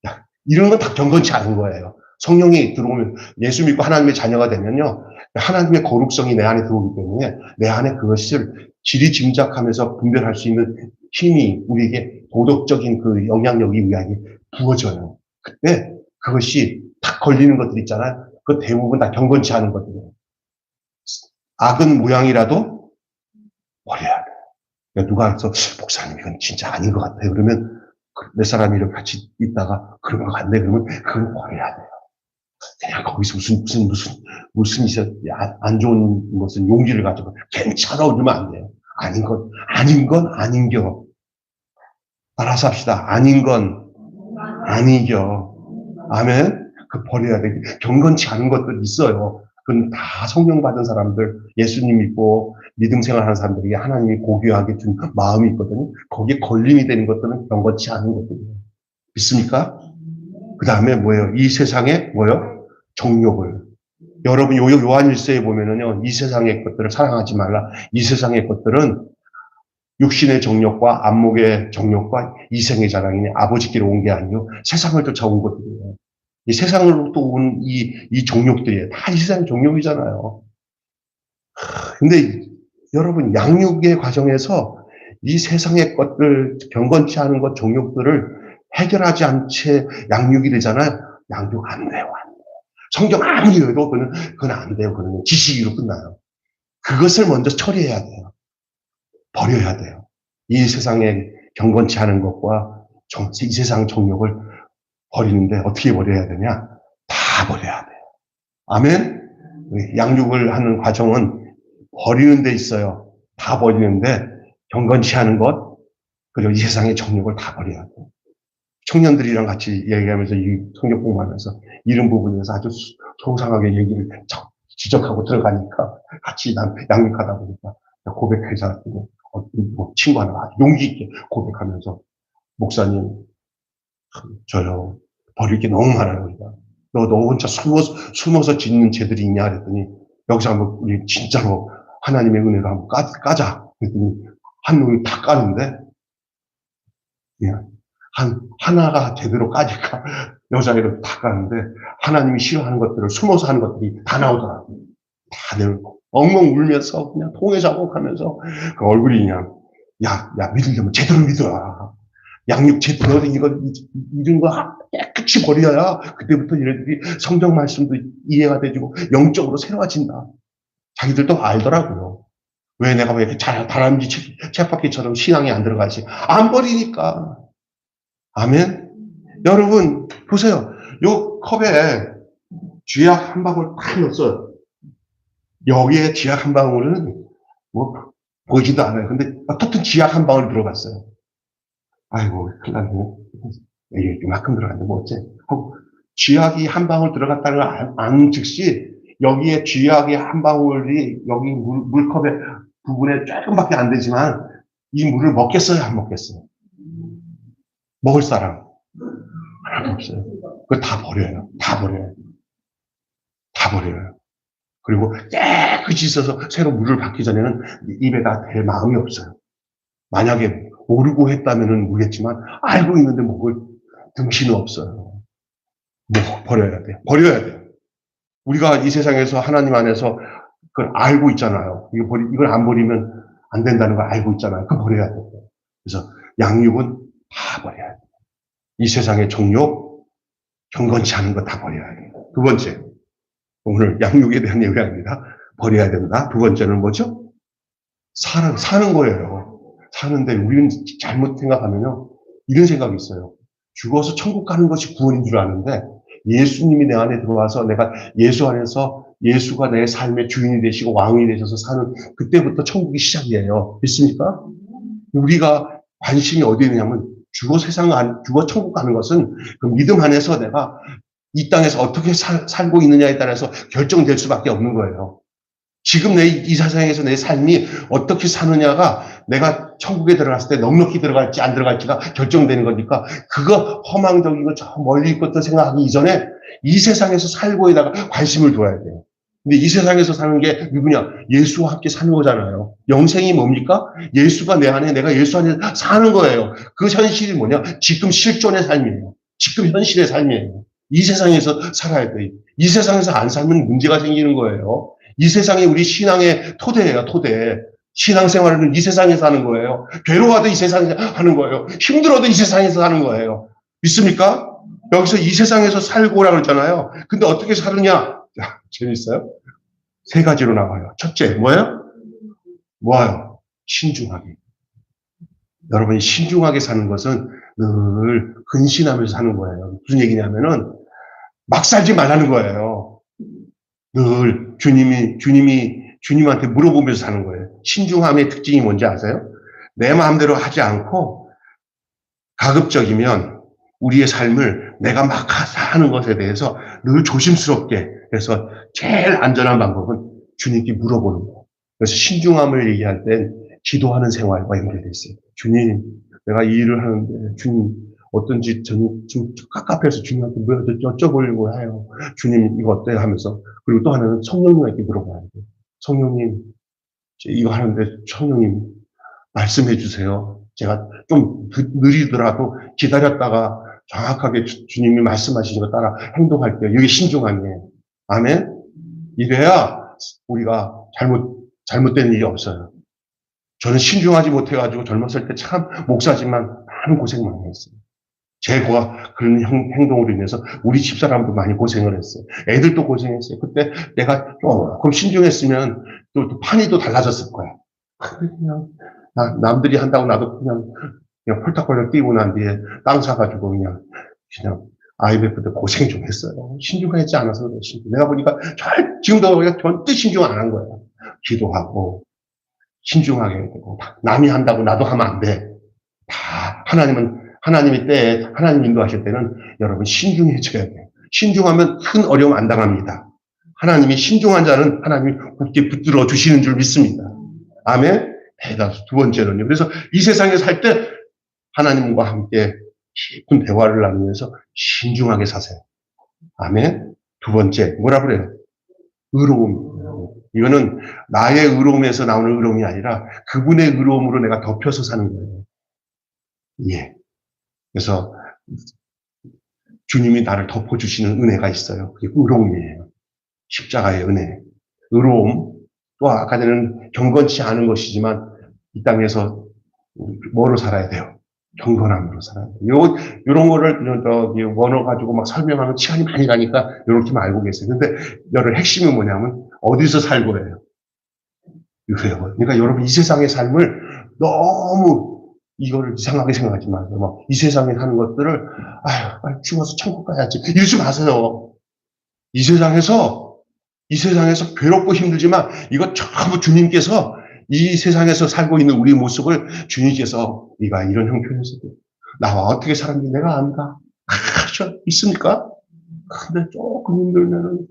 야, 이런 건 다 경건치 않은 거예요. 성령이 들어오면 예수 믿고 하나님의 자녀가 되면요. 하나님의 거룩성이 내 안에 들어오기 때문에 내 안에 그것을 지리짐작하면서 분별할 수 있는 힘이 우리에게 도덕적인 그 영향력이 우리에게 부어져요. 그때 그것이 탁 걸리는 것들 있잖아요. 그 대부분 다 경건치 않은 것들이에요. 악은 모양이라도 버려야 돼요. 그러니까 누가 해서 목사님 이건 진짜 아닌 것 같아요. 그러면 몇 사람이 이렇게 같이 있다가 그런 것 같네. 그러면 그걸 버려야 돼요. 그냥 거기서 무슨 안 좋은 무슨 용기를 가지고 괜찮아 이러면 안 돼요. 아닌 건 아닌겨. 따라서 합시다. 아닌 건 아니겨. 아멘. 그 버려야 돼. 경건치 않은 것들 있어요. 그건 다 성령 받은 사람들, 예수님 믿고 믿음 생활하는 사람들에게 하나님이 고귀하게 준 마음이 있거든요. 거기에 걸림이 되는 것들은 경건치 않은 것들이에요. 믿습니까? 그 다음에 뭐예요? 이 세상에 뭐예요? 정욕을. 여러분 요한일서에 보면은요, 이 세상의 것들을 사랑하지 말라. 이 세상의 것들은 육신의 정욕과 안목의 정욕과 이생의 자랑이니 아버지께로 온 게 아니요 세상을 쫓아온 것들이에요. 이 세상으로부터 온 이 정욕들이에요. 다 이 세상의 정욕이잖아요. 근데 여러분 양육의 과정에서 이 세상의 것들, 경건치 않은 것, 정욕들을 해결하지 않은 채 양육이 되잖아요. 양육 안 돼요, 안 돼요. 성경 아무리 읽어도 그건 안 돼요. 그건 지식으로 끝나요. 그것을 먼저 처리해야 돼요. 버려야 돼요. 이 세상에 경건치 않은 것과 이 세상 정욕을 버리는데 어떻게 버려야 되냐? 다 버려야 돼요. 아멘? 양육을 하는 과정은 버리는 데 있어요. 다 버리는데 경건치 않은 것, 그리고 이 세상의 정욕을 다 버려야 돼요. 청년들이랑 같이 얘기하면서 이 성경 공부하면서 이런 부분에서 아주 소상하게 얘기를 지적하고 들어가니까 같이 양육하다 보니까 고백해서 뭐 친구 하나 용기 있게 고백하면서 목사님 저요 버릴 게 너무 많아요. 우리가 너 혼자 숨어서 짓는 죄들이 있냐 그랬더니 여기서 한번 우리 진짜로 하나님의 은혜로 한번 까자 그랬더니 한 놈이 다 까는데 그냥 하나가 제대로 까니까 여자애를 다 까는데 하나님이 싫어하는 것들을 숨어서 하는 것들이 다 나오더라고요. 다들 엉엉 울면서 그냥 통해 자복하면서 그 얼굴이 그냥 야 믿으려면 제대로 믿어라. 양육 제대로 이런 거 깨끗이 버려야 그때부터 얘네들이 성경 말씀도 이해가 되고 영적으로 새로워진다. 자기들도 알더라고요. 왜 내가 왜 이렇게 다람쥐 쳇바퀴처럼 신앙이 안 들어가지? 안 버리니까. 아멘. 여러분 보세요. 요 컵에 쥐약 한 방울 딱 넣었어요. 여기에 쥐약 한 방울은 뭐 보이지도 않아요. 근데 어떻든 쥐약 한 방울 들어갔어요. 아이고 큰일 났네. 이게 이만큼 들어갔는데 뭐 어째 하고 쥐약이 한 방울 들어갔다는 걸 안 즉시 여기에 쥐약이 한 방울이 여기 물컵의 부분에 조금밖에 안 되지만 이 물을 먹겠어요? 안 먹겠어요? 먹을 사람 하나도 없어요. 그걸 다 버려요. 다 버려요. 다 버려요. 그리고 깨끗이 있어서 새로 물을 받기 전에는 입에다 댈 마음이 없어요. 만약에 모르고 했다면은 모르겠지만 알고 있는데 먹을 등신은 없어요. 뭐 버려야 돼. 버려야 돼요. 우리가 이 세상에서 하나님 안에서 그걸 알고 있잖아요. 이걸 안 버리면 안 된다는 걸 알고 있잖아요. 그거 버려야 돼요. 그래서 양육은 다 버려야 돼요. 이 세상의 정욕, 경건치 않은 거 다 버려야 돼요. 두 번째, 오늘 양육에 대한 얘기합니다. 버려야 된다. 두 번째는 뭐죠? 사는 거예요. 사는데 우리는 잘못 생각하면요. 이런 생각이 있어요. 죽어서 천국 가는 것이 구원인 줄 아는데 예수님이 내 안에 들어와서 내가 예수 안에서 예수가 내 삶의 주인이 되시고 왕이 되셔서 사는 그때부터 천국이 시작이에요. 믿습니까? 우리가 관심이 어디에 있냐면 죽어 천국 가는 것은 그 믿음 안에서 내가 이 땅에서 어떻게 살고 있느냐에 따라서 결정될 수밖에 없는 거예요. 지금 이 세상에서 내 삶이 어떻게 사느냐가 내가 천국에 들어갔을 때 넉넉히 들어갈지 안 들어갈지가 결정되는 거니까 그거 허망적이고 저 멀리 있것도 생각하기 이전에 이 세상에서 살고에다가 관심을 둬야 돼요. 근데 이 세상에서 사는 게 누구냐? 예수와 함께 사는 거잖아요. 영생이 뭡니까? 예수가 내 안에 내가 예수 안에 사는 거예요. 그 현실이 뭐냐? 지금 실존의 삶이에요. 지금 현실의 삶이에요. 이 세상에서 살아야 돼요. 이 세상에서 안 살면 문제가 생기는 거예요. 이 세상이 우리 신앙의 토대예요, 토대. 신앙생활은 이 세상에서 하는 거예요. 괴로워도 이 세상에서 하는 거예요. 힘들어도 이 세상에서 하는 거예요. 믿습니까? 여기서 이 세상에서 살고라 그랬잖아요. 근데 어떻게 사느냐? 재밌어요? 세 가지로 나와요. 첫째, 뭐예요? 신중하게. 여러분이 신중하게 사는 것은 늘 근신하면서 사는 거예요. 무슨 얘기냐면은 막 살지 말라는 거예요. 늘 주님한테 물어보면서 사는 거예요. 신중함의 특징이 뭔지 아세요? 내 마음대로 하지 않고 가급적이면 우리의 삶을 내가 막 하는 것에 대해서 늘 조심스럽게 해서 제일 안전한 방법은 주님께 물어보는 거예요. 그래서 신중함을 얘기할 땐 기도하는 생활과 연결되어 있어요. 주님, 내가 이 일을 하는데 주님 어떤지 저는 좀 깝깝해서 주님한테 여쭤보려고 해요. 주님 이거 어때요? 하면서 그리고 또 하나는 성령님에게 물어봐야 돼요. 성령님 이거 하는데 성령님 말씀해 주세요. 제가 좀 느리더라도 기다렸다가 정확하게 주님이 말씀하시는 거 따라 행동할게요. 이게 신중함이에요. 아멘? 이래야 우리가 잘못된 일이 없어요. 저는 신중하지 못해가지고 젊었을 때 참 목사지만 많은 고생 많이 했어요. 제 그런 행동으로 인해서 우리 집사람도 많이 고생을 했어요. 애들도 고생했어요. 그때 내가 조금 신중했으면 또 판이 또 달라졌을 거야. 그냥 남들이 한다고 나도 그냥 펄떡펄떡 뛰고 난 뒤에 땅 사가지고 그냥 IMF 때 고생 좀 했어요. 신중하지 않아서 그래. 내가 보니까 지금도 절대 신중 안 한 거예요. 기도하고 신중하게 해야 되고 남이 한다고 나도 하면 안 돼. 다 하나님이 때에 하나님 인도하실 때는 여러분 신중해져야 돼요. 신중하면 큰 어려움 안 당합니다. 하나님이 신중한 자는 하나님이 굳게 붙들어 주시는 줄 믿습니다. 아멘. 두 번째는요. 그래서 이 세상에 살 때 하나님과 함께 깊은 대화를 나누면서 신중하게 사세요. 아멘. 두 번째, 뭐라 그래요? 의로움. 이거는 나의 의로움에서 나오는 의로움이 아니라 그분의 의로움으로 내가 덮여서 사는 거예요. 예. 그래서 주님이 나를 덮어주시는 은혜가 있어요. 그게 의로움이에요. 십자가의 은혜. 의로움. 또 아까 전에는 경건치 않은 것이지만 이 땅에서 뭐로 살아야 돼요? 경건함으로 살아야 돼요. 요런 거를 원어 가지고 막 설명하면 시간이 많이 가니까 요렇게만 알고 계세요. 근데 여러 핵심은 뭐냐면 어디서 살고예요. 그래요. 그러니까 여러분 이 세상의 삶을 너무 이거를 이상하게 생각하지 마세요. 막 이 세상에 사는 것들을 아휴 빨리 죽어서 천국 가야지 이러지 마세요. 이 세상에서 괴롭고 힘들지만 이거 전부 주님께서 이 세상에서 살고 있는 우리 모습을 주님께서 네가 이런 형편에서도 나와 어떻게 살았는지 내가 안다. 있습니까? 근데 조금 힘들면은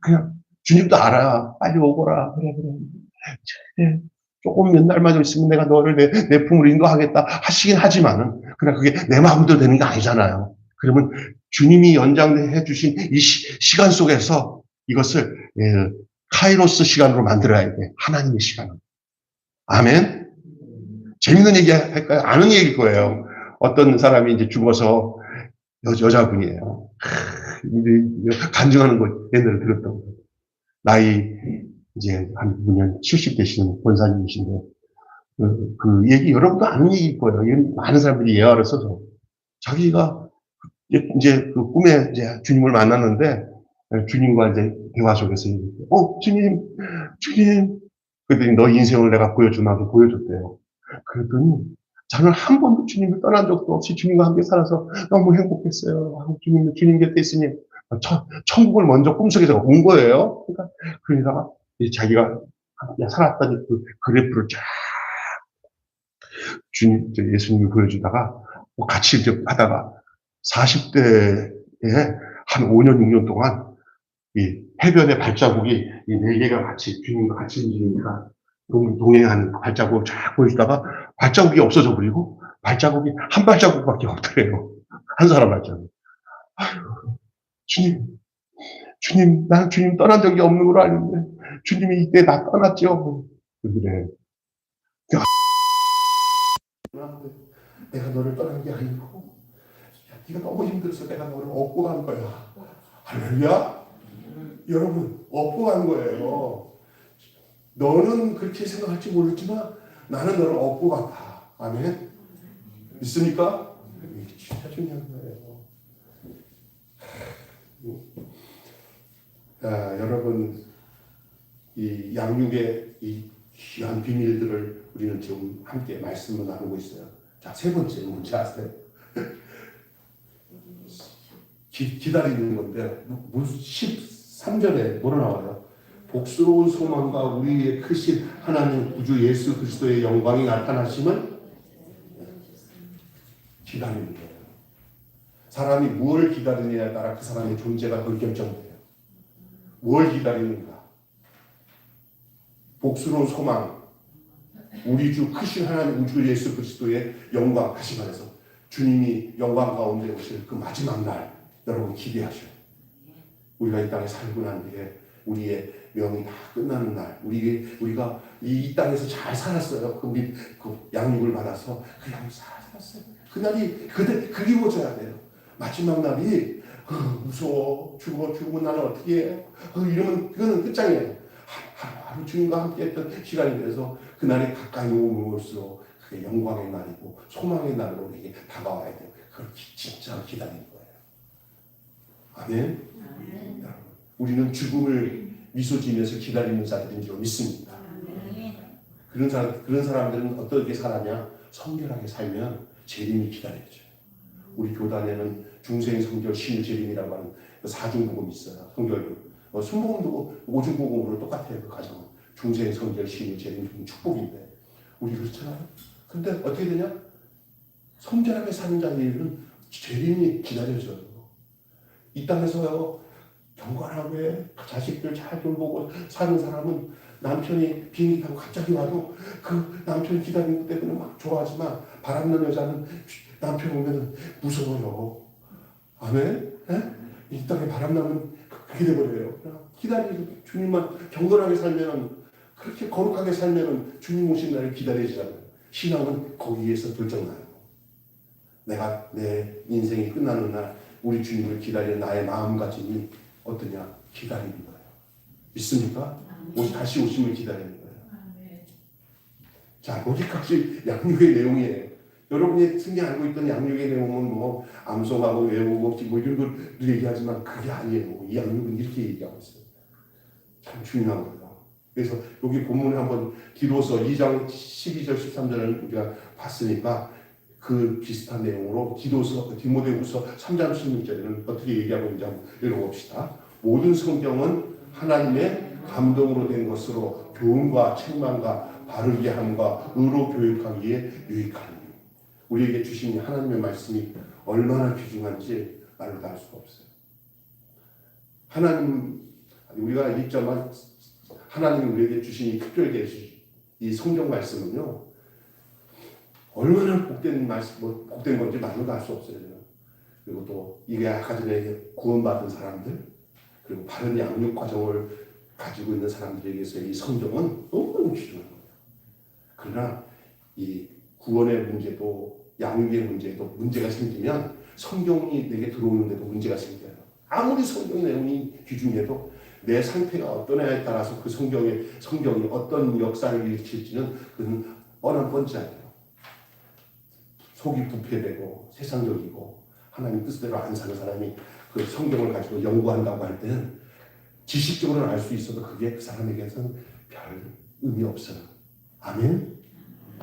그냥 주님도 알아. 빨리 오거라. 그래. 조금 몇 날만 있으면 내가 너를 내 품으로 인도하겠다 하시긴 하지만은 그냥 그게 내 마음대로 되는 게 아니잖아요. 그러면 주님이 연장해 주신 이 시간 속에서 이것을 카이로스 시간으로 만들어야 돼. 하나님의 시간으로. 아멘. 재밌는 얘기 할까요? 아는 얘기일 거예요. 어떤 사람이 이제 죽어서 여자분이에요. 간증하는 거 옛날에 들었던 거. 나이 이제 한 9년 70 되시는 권사님이신데 그 얘기 여러분도 아는 얘기일 거예요. 많은 사람들이 예화를 써서 자기가 이제 그 꿈에 이제 주님을 만났는데 주님과 이제 대화 속에서 주님 그랬더니 너 인생을 내가 보여주나도 보여줬대요. 그랬더니 저는 한 번도 주님을 떠난 적도 없이 주님과 함께 살아서 너무 행복했어요. 주님 곁에 있으니 천국을 먼저 꿈속에서 온 거예요. 그러니까 자기가 살았던 그 그래프를 쫙 예수님이 보여주다가 같이 이제 하다가 40대에 한 5년, 6년 동안 이 해변의 발자국이 이 4개가 같이 주님과 같이 움직이니까 동행하는 발자국을 쫙 보여주다가 발자국이 없어져 버리고 발자국이 한 발자국밖에 없더래요. 한 사람 발자국. 아이고, 주님, 나는 주님 떠난 적이 없는 걸 아는데 주님이 이때 나 떠났죠. 그래. 내가 너를 떠난 게 아니고 네가 너무 힘들어서 내가 너를 업고 간 거야. 할렐루야. 여러분 업고 간 거예요. 너는 그렇게 생각할지 모르지만 나는 너를 업고 갔다. 아멘. 믿습니까? 이게 진짜 중요한 거예요. 여러분 이 양육의 이 귀한 비밀들을 우리는 지금 함께 말씀을 나누고 있어요. 자, 세 번째는 뭔지 아세요? 기다리는 건데 13절에 뭐로 나와요? 복스러운 소망과 우리의 크신 하나님 구주 예수 그리스도의 영광이 나타나심을 기다리는 거예요. 사람이 무엇을 기다리느냐에 따라 그 사람의 존재가 결정돼요. 뭘 기다리는가? 복스러운 소망, 우리 주 크신 하나님 우주 예수 그리스도의 영광, 다시 말해서 주님이 영광 가운데 오실 그 마지막 날 여러분 기대하셔요. 우리가 이 땅에 살고 난 뒤에 우리의 명이 다 끝나는 날, 우리가 이 땅에서 잘 살았어요. 그 양육을 받아서 그 양육 잘 살았어요. 그날이 그리워져야 돼요. 마지막 날이 무서워 죽으면 나는 어떻게 해? 이러면 그거는 끝장이에요. 하루 주님과 함께했던 시간이 돼서 그날이 가까이 오면서 그게 영광의 날이고 소망의 날로 우리에게 다가와야 돼요. 그걸 진짜 기다리는 거예요. 아멘. 아멘. 우리는 죽음을 미소 지으면서 기다리는 자들인 줄 믿습니다. 그런 사람들은 어떻게 살았냐? 성결하게 살면 재림이 기다려져요. 우리 교단에는 중생 성결 신유 재림이라고 하는 사중복음이 있어요. 성결 순복음도 오중복음으로 똑같아요. 그 과정은 중생 성결 신유 재림 축복인데 우리 그렇잖아요. 근데 어떻게 되냐? 성결하게 사는 자의 일은 재림이 기다려져요. 이 땅에서요 경건하게 자식들 잘 돌보고 사는 사람은 남편이 비행기 타고 갑자기 와도 그 남편 기다리는 때문에 막 좋아하지만 바람난 여자는 남편 오면 무서워요. 아멘? 예? 이 땅에 바람나면 그렇게 돼버려요. 그냥 기다리고 주님만 경건하게 살면 그렇게 거룩하게 살면 주님 오신 날을 기다리잖아요. 신앙은 거기에서 결정나요. 내가 내 인생이 끝나는 날 우리 주님을 기다리는 나의 마음가짐이 어떠냐? 기다리는 거예요. 믿습니까? 다시 오심을 기다리는 거예요. 자, 여기까지 양육의 내용이에요. 여러분이 흔히 알고 있던 양육의 내용은 뭐 암송하고 외우고 뭐 이런 걸 얘기하지만 그게 아니에요. 이 양육은 이렇게 얘기하고 있어요. 참 중요한 거예요. 그래서 여기 본문에 한번 디도서 2장 12절 13절을 우리가 봤으니까 그 비슷한 내용으로 디모데후서 3장 16절에는 어떻게 얘기하고 있는지 한번 읽어봅시다. 모든 성경은 하나님의 감동으로 된 것으로 교훈과 책망과 바르게 함과 의로 교육하기에 유익하니. 우리에게 주신 하나님의 말씀이 얼마나 귀중한지 말로 다 할 수가 없어요. 우리가 읽자만 하나님이 우리에게 주신 이 특별 계시, 이 성경 말씀은요, 얼마나 복된 말씀, 복된 건지 말로 다 할 수 없어요. 그리고 또 이게 아까 전에 구원받은 사람들, 그리고 바른 양육 과정을 가지고 있는 사람들에게서 이 성경은 너무너무 귀중한 거예요. 그러나 이 구원의 문제도 양육의 문제도 문제가 생기면 성경이 내게 들어오는데도 문제가 생겨요. 아무리 성경 내용이 귀중해도 내 상태가 어떠냐에 따라서 그 성경이 어떤 역사를 일으킬지는 그건 뻔한 뻔지아니에요. 속이 부패되고 세상적이고 하나님 뜻대로 안 사는 사람이 그 성경을 가지고 연구한다고 할 때는 지식적으로는 알 수 있어도 그게 그 사람에게서는 별 의미 없어요. 아멘?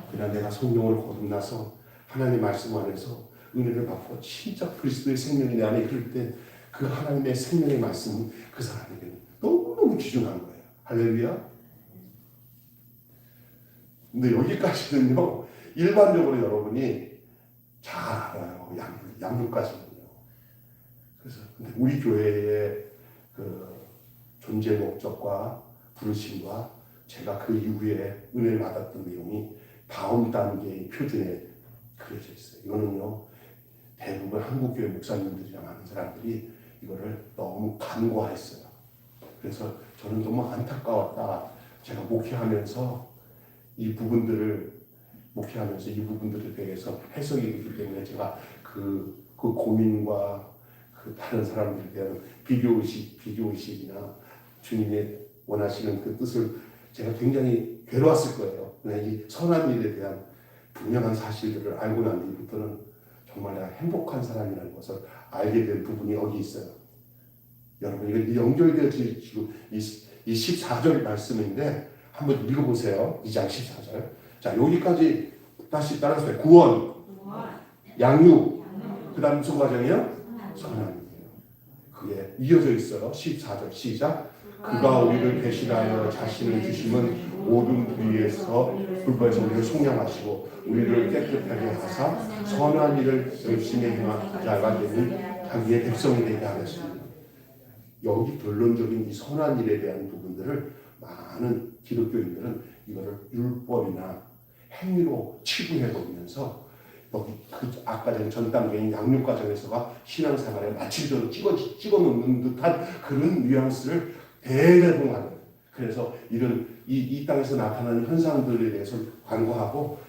그냥 내가 성경을 거듭나서 하나님의 말씀 안에서 은혜를 받고 진짜 그리스도의 생명이 내 안에 흐를 때 그 하나님의 생명의 말씀은 그 사람에게는 너무너무 귀중한 거예요. 할렐루야. 근데 여기까지는요, 일반적으로 여러분이 잘 알아요. 양육까지는요. 그래서 근데 우리 교회의 그 존재 목적과 부르심과 제가 그 이후에 은혜를 받았던 내용이 다음 단계의 표준에 그려져 있어요. 이거는요, 대부분 한국교회 목사님들이나 많은 사람들이 이거를 너무 간과했어요. 그래서 저는 너무 안타까웠다. 제가 목회하면서 이 부분들에 대해서 해석이 되기 때문에 제가 그 고민과 그 다른 사람들에 대한 비교의식이나 주님의 원하시는 그 뜻을 제가 굉장히 괴로웠을 거예요. 그냥 이 선한 일에 대한 분명한 사실들을 알고 난 뒤부터는 정말 내가 행복한 사람이라는 것을 알게 된 부분이 여기 있어요. 여러분, 이거 연결되어지고 이 14절 말씀인데 한번 읽어보세요. 2장 14절. 자, 여기까지 다시 따라서 구원, 양육, 그 다음 무슨 과정이에요? 선함이에요. 그게 이어져 있어요. 14절 시작. 그가 우리를 배신하여 자신을 주심은 모든 부위에서 불법에서 우리를 속량하시고 우리를 깨끗하게 하사 선한 일을 열심히 행하자가 되는 자기의 백성이 되게 하셨습니다. 여기 결론적인 이 선한 일에 대한 부분들을 많은 기독교인들은 이거를 율법이나 행위로 치부해버리면서 여기 아까 전 단계인 양육 과정에서가 신앙생활에 마침표로 찍어놓는 듯한 그런 뉘앙스를 대대로 하는. 그래서 이런 이 땅에서 나타나는 현상들에 대해서 간과하고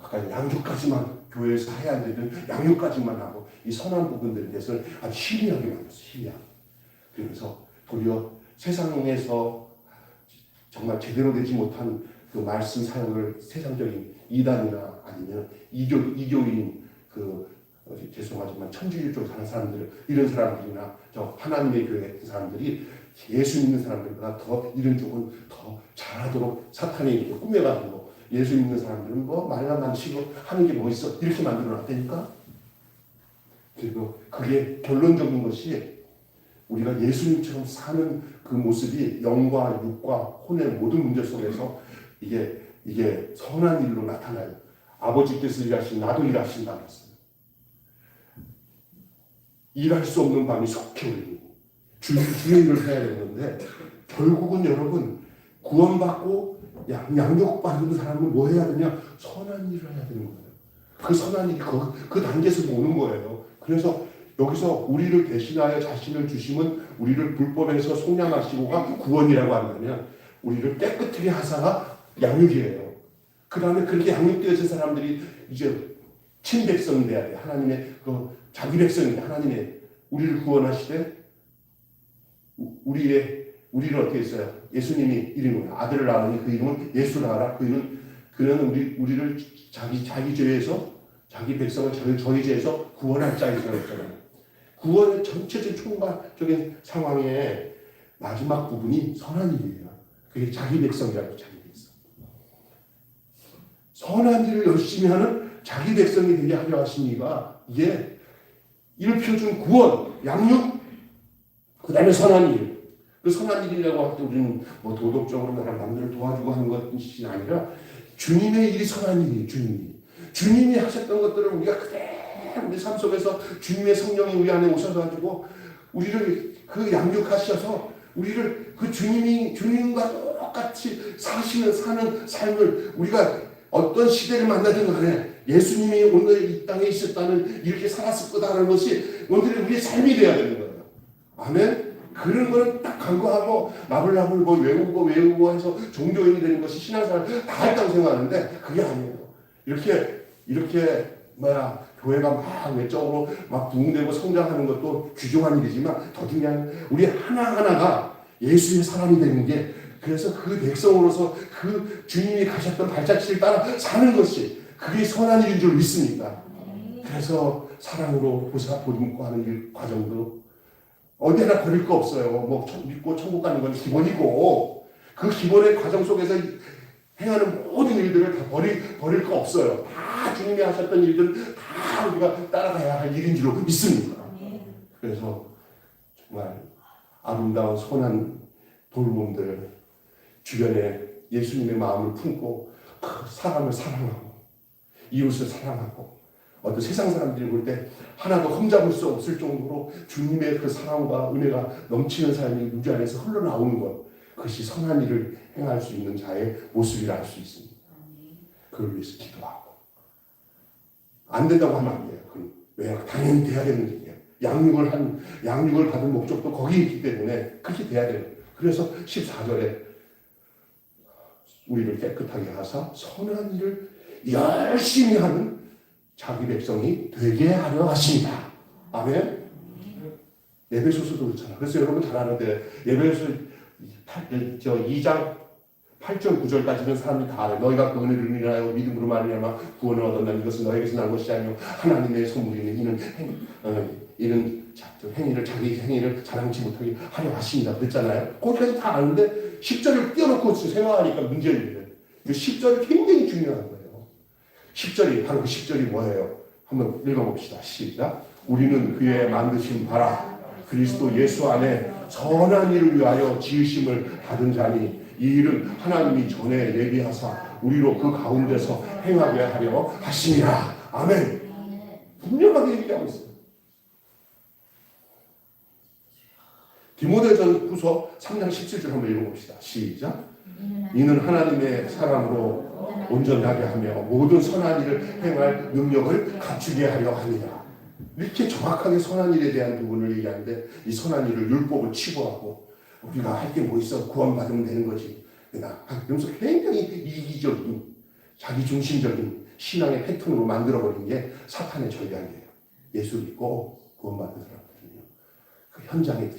아까 양육까지만 교회에서 해야 되는 양육까지만 하고 이 선한 부분들에 대해서는 아주 희미하게 만들었어요. 희미하게. 그래서 도리어 세상에서 정말 제대로 되지 못한 그 말씀 사용을 세상적인 이단이나 아니면 이교인 죄송하지만 천주교 쪽 사는 사람들, 이런 사람들이나 저 하나님의 교회 같은 사람들이 예수 믿는 사람들보다 더 이런 쪽은 더 잘하도록 사탄이 꾸며가지고 예수 믿는 사람들은 뭐 말만 많으시고 하는 게 뭐 있어 이렇게 만들어 놨다니까. 그리고 그게 결론적인 것이 우리가 예수님처럼 사는 그 모습이 영과 육과 혼의 모든 문제 속에서 이게 선한 일로 나타나요. 아버지께서 일하신 나도 일하신다 그랬어요. 일할 수 없는 밤이 속해오니 주일을 해야 되는데 결국은 여러분 구원받고 양육받은 사람은 뭐 해야 되냐? 선한 일을 해야 되는 거예요. 그 선한 일이 그 단계에서 오는 거예요. 그래서 여기서 우리를 대신하여 자신을 주심은 우리를 불법에서 속량하시고가 구원이라고 한다면 우리를 깨끗하게 하사가 양육이에요. 그 다음에 그렇게 양육되어진 사람들이 이제 친백성이 돼야 돼. 하나님의 자기 백성인데 하나님의 우리를 구원하시되 우리를 어떻게 했어요? 예수님이 이름을 아들을 낳으니 그 이름은 예수라 하라. 그는 우리를 자기 죄에서 자기 백성을 저희 죄에서 구원할 자이라고 했잖아요. 구원의 전체적인 총괄적인 상황의 마지막 부분이 선한 일이에요. 그게 자기 백성이라고 자기 백성. 선한 일을 열심히 하는 자기 백성이 되게 하려 하시니까 이게 일표준 구원, 양육, 그 다음에 선한 일. 그 선한 일이라고 할 때 우리는 뭐 도덕적으로 남들을 도와주고 하는 것이 아니라 주님의 일이 선한 일이에요. 주님이 하셨던 것들을 우리가 그대로 우리 삶 속에서 주님의 성령이 우리 안에 오셔가지고 우리를 그 양육하셔서 우리를 그 주님과 똑같이 사는 삶을 우리가 어떤 시대를 만나든 간에 예수님이 오늘 이 땅에 있었다는 이렇게 살았을 거다라는 것이 오늘의 우리의 삶이 되어야 되는 거예요. 아멘. 그런 거는 딱 간과하고 나불나불 뭐 외우고 해서 종교인이 되는 것이 신앙생활 다 했다고 생각하는데 그게 아니에요. 이렇게 교회가 막 외적으로 막 부흥되고 성장하는 것도 귀중한 일이지만 더 중요한 우리 하나하나가 예수의 사람이 되는 게 그래서 그 백성으로서 그 주님이 가셨던 발자취를 따라 사는 것이 그게 선한 일인 줄 믿습니다. 그래서 사랑으로 보듬고 하는 일 과정도 어디나 버릴 거 없어요. 뭐 믿고 천국 가는 건 기본이고 그 기본의 과정 속에서 행하는 모든 일들을 다 버릴 거 없어요. 다 주님이 하셨던 일들 다 우리가 따라가야 할 일인 줄 믿습니다. 그래서 정말 아름다운 선한 돌봄들 주변에 예수님의 마음을 품고 그 사람을 사랑하고 이웃을 사랑하고 어떤 세상 사람들이 볼 때 하나도 흠잡을 수 없을 정도로 주님의 그 사랑과 은혜가 넘치는 삶이 우리 안에서 흘러나오는 것 그것이 선한 일을 행할 수 있는 자의 모습이라 할 수 있습니다. 그걸 위해서 기도하고 안 된다고 하면 안 돼요. 왜? 당연히 돼야 되는 일이에요. 양육을 받은 목적도 거기 있기 때문에 그렇게 돼야 돼요. 그래서 14절에 우리를 깨끗하게 하사 선한 일을 열심히 하는 자기 백성이 되게 하려 하십니다. 아멘. 에베소서도 그렇잖아. 그래서 여러분 잘 아는데 에베소서 2장 8절 9절까지는 사람들이 다 알아요. 너희가 그 은혜를 인하여 믿음으로 말미암아 구원을 얻었나 이것은 너에게서 난 것이 아니요 하나님의 선물이니 이는 자기 행위를 자랑치 못하게 하려 하십니다. 그랬잖아요. 거기까지 다 아는데 10절을 띄워놓고 생각하니까 문제예요. 10절이 굉장히 중요한 거예요. 10절이 바로 그 10절이 뭐예요? 한번 읽어봅시다. 시작. 우리는 그의 만드신 바라 그리스도 예수 안에 선한 일을 위하여 지으심을 받은 자니 이 일은 하나님이 전에 예비하사 우리로 그 가운데서 행하게 하려 하심이라. 아멘. 분명하게 얘기하고 있어요. 디모데전 후서 3장 17절 한번 읽어봅시다. 시작. 이는 하나님의 사랑으로 온전하게 하며 모든 선한 일을 행할 능력을 갖추게 하려 합니다. 이렇게 정확하게 선한 일에 대한 부분을 얘기하는데 이 선한 일을 율법을 치부하고 우리가 할 게 뭐 있어 구원받으면 되는 거지. 그러면서 굉장히 이기적인 자기중심적인 신앙의 패턴으로 만들어버린 게 사탄의 전략이에요. 예수 믿고 구원받은 사람들은요. 그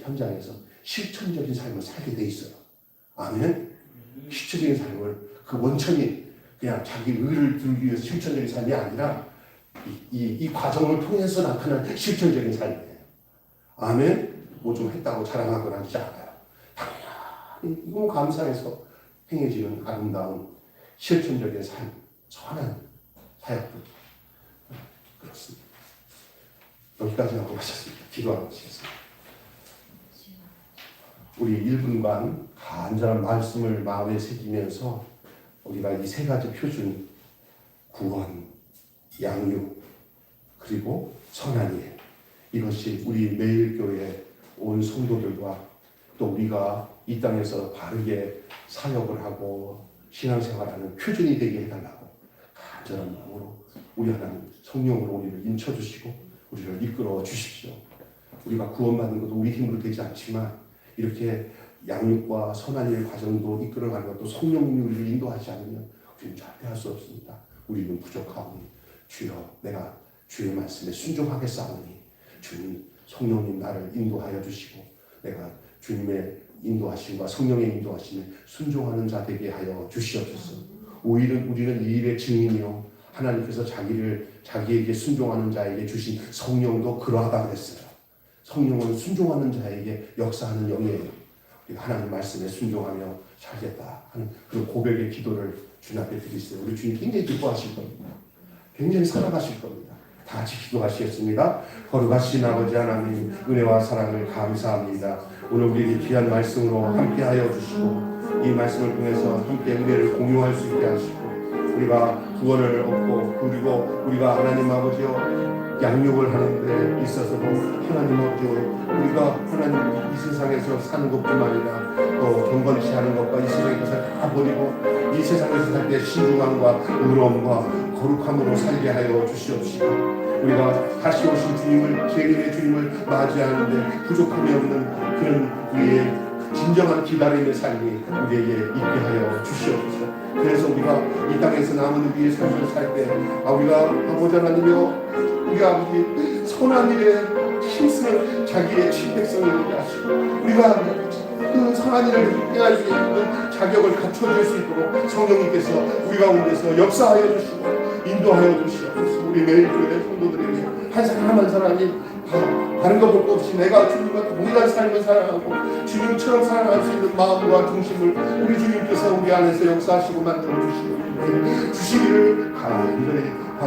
현장에서 실천적인 삶을 살게 돼 있어요. 아멘. 실천적인 삶을 그 원천이 그냥 자기 의를 들기 위해서 실천적인 삶이 아니라 이 과정을 통해서 나타난 실천적인 삶이에요. 아멘. 뭐 좀 했다고 자랑하거나 하지 않아요. 당연히 이건 감사해서 행해지는 아름다운 실천적인 삶, 선한 사역들 그렇습니다. 여기까지 하고 마쳤습니다. 기도하고 마치겠습니다. 우리 1분간 간절한 말씀을 마음에 새기면서 우리가 이 세 가지 표준 구원, 양육, 그리고 선한 일 이것이 우리 매일교회 온 성도들과 또 우리가 이 땅에서 바르게 사역을 하고 신앙생활하는 표준이 되게 해달라고 간절한 마음으로 우리 하나님 성령으로 우리를 인쳐주시고 우리를 이끌어 주십시오. 우리가 구원받는 것도 우리 힘으로 되지 않지만 이렇게 양육과 선한 일 과정도 이끌어가는 것도 성령님이 우리를 인도하지 않으면 우리는 절대 할 수 없습니다. 우리는 부족하오니 주여 내가 주의 말씀에 순종하겠사오니 주님 성령님 나를 인도하여 주시고 내가 주님의 인도하심과 성령의 인도하심에 순종하는 자 되게 하여 주시옵소서. 오히려 우리는 이 일의 증인이요 하나님께서 자기에게 순종하는 자에게 주신 성령도 그러하다 그랬어요. 성령은 순종하는 자에게 역사하는 영이에요. 우리가 하나님 말씀에 순종하며 살겠다 하는 그런 고백의 기도를 주님 앞에 드리세요. 우리 주님 굉장히 기뻐하실 겁니다. 굉장히 사랑하실 겁니다. 다 같이 기도하시겠습니다. 거룩하신 아버지 하나님 은혜와 사랑을 감사합니다. 오늘 우리에게 귀한 말씀으로 함께하여 주시고 이 말씀을 통해서 함께 은혜를 공유할 수 있게 하시고 우리가 구원을 얻고 그리고 우리가 하나님 아버지여 양육을 하는 데 있어서도 하나님 아버지여 우리가 하나님 이 세상에서 사는 것뿐만 아니라 또 경건치 않은 것과 이 세상의 것을 다 버리고 이 세상에서 살 때 신중함과 의로움과 거룩함으로 살게 하여 주시옵시고 우리가 다시 오신 주님을 재림의 주님을 맞이하는데 부족함이 없는 그런 우리의 진정한 기다림의 삶이 우리에게 있게 하여 주시옵소서. 그래서 우리가 이 땅에서 남은 우리의 삶을 살 때 우리가 아버지 하나님이여 우리가 아버지 선한 일에 힘쓰는 자기의 친백성을 되게 하시고 우리가 그 선한 일을 행할 수 있는 자격을 갖춰줄 수 있도록 성령님께서 우리 가운데서 역사하여 주시고 인도하여 주시옵소서. 우리 매일 교회 성도들에게 한 사람 한 사람이 다른 거 볼 것 없이 내가 주님과 동일한 삶을 살아가고 주님처럼 살아갈 수 있는 마음과 중심을 우리 주님께서 우리 안에서 역사하시고 만들어 주시기를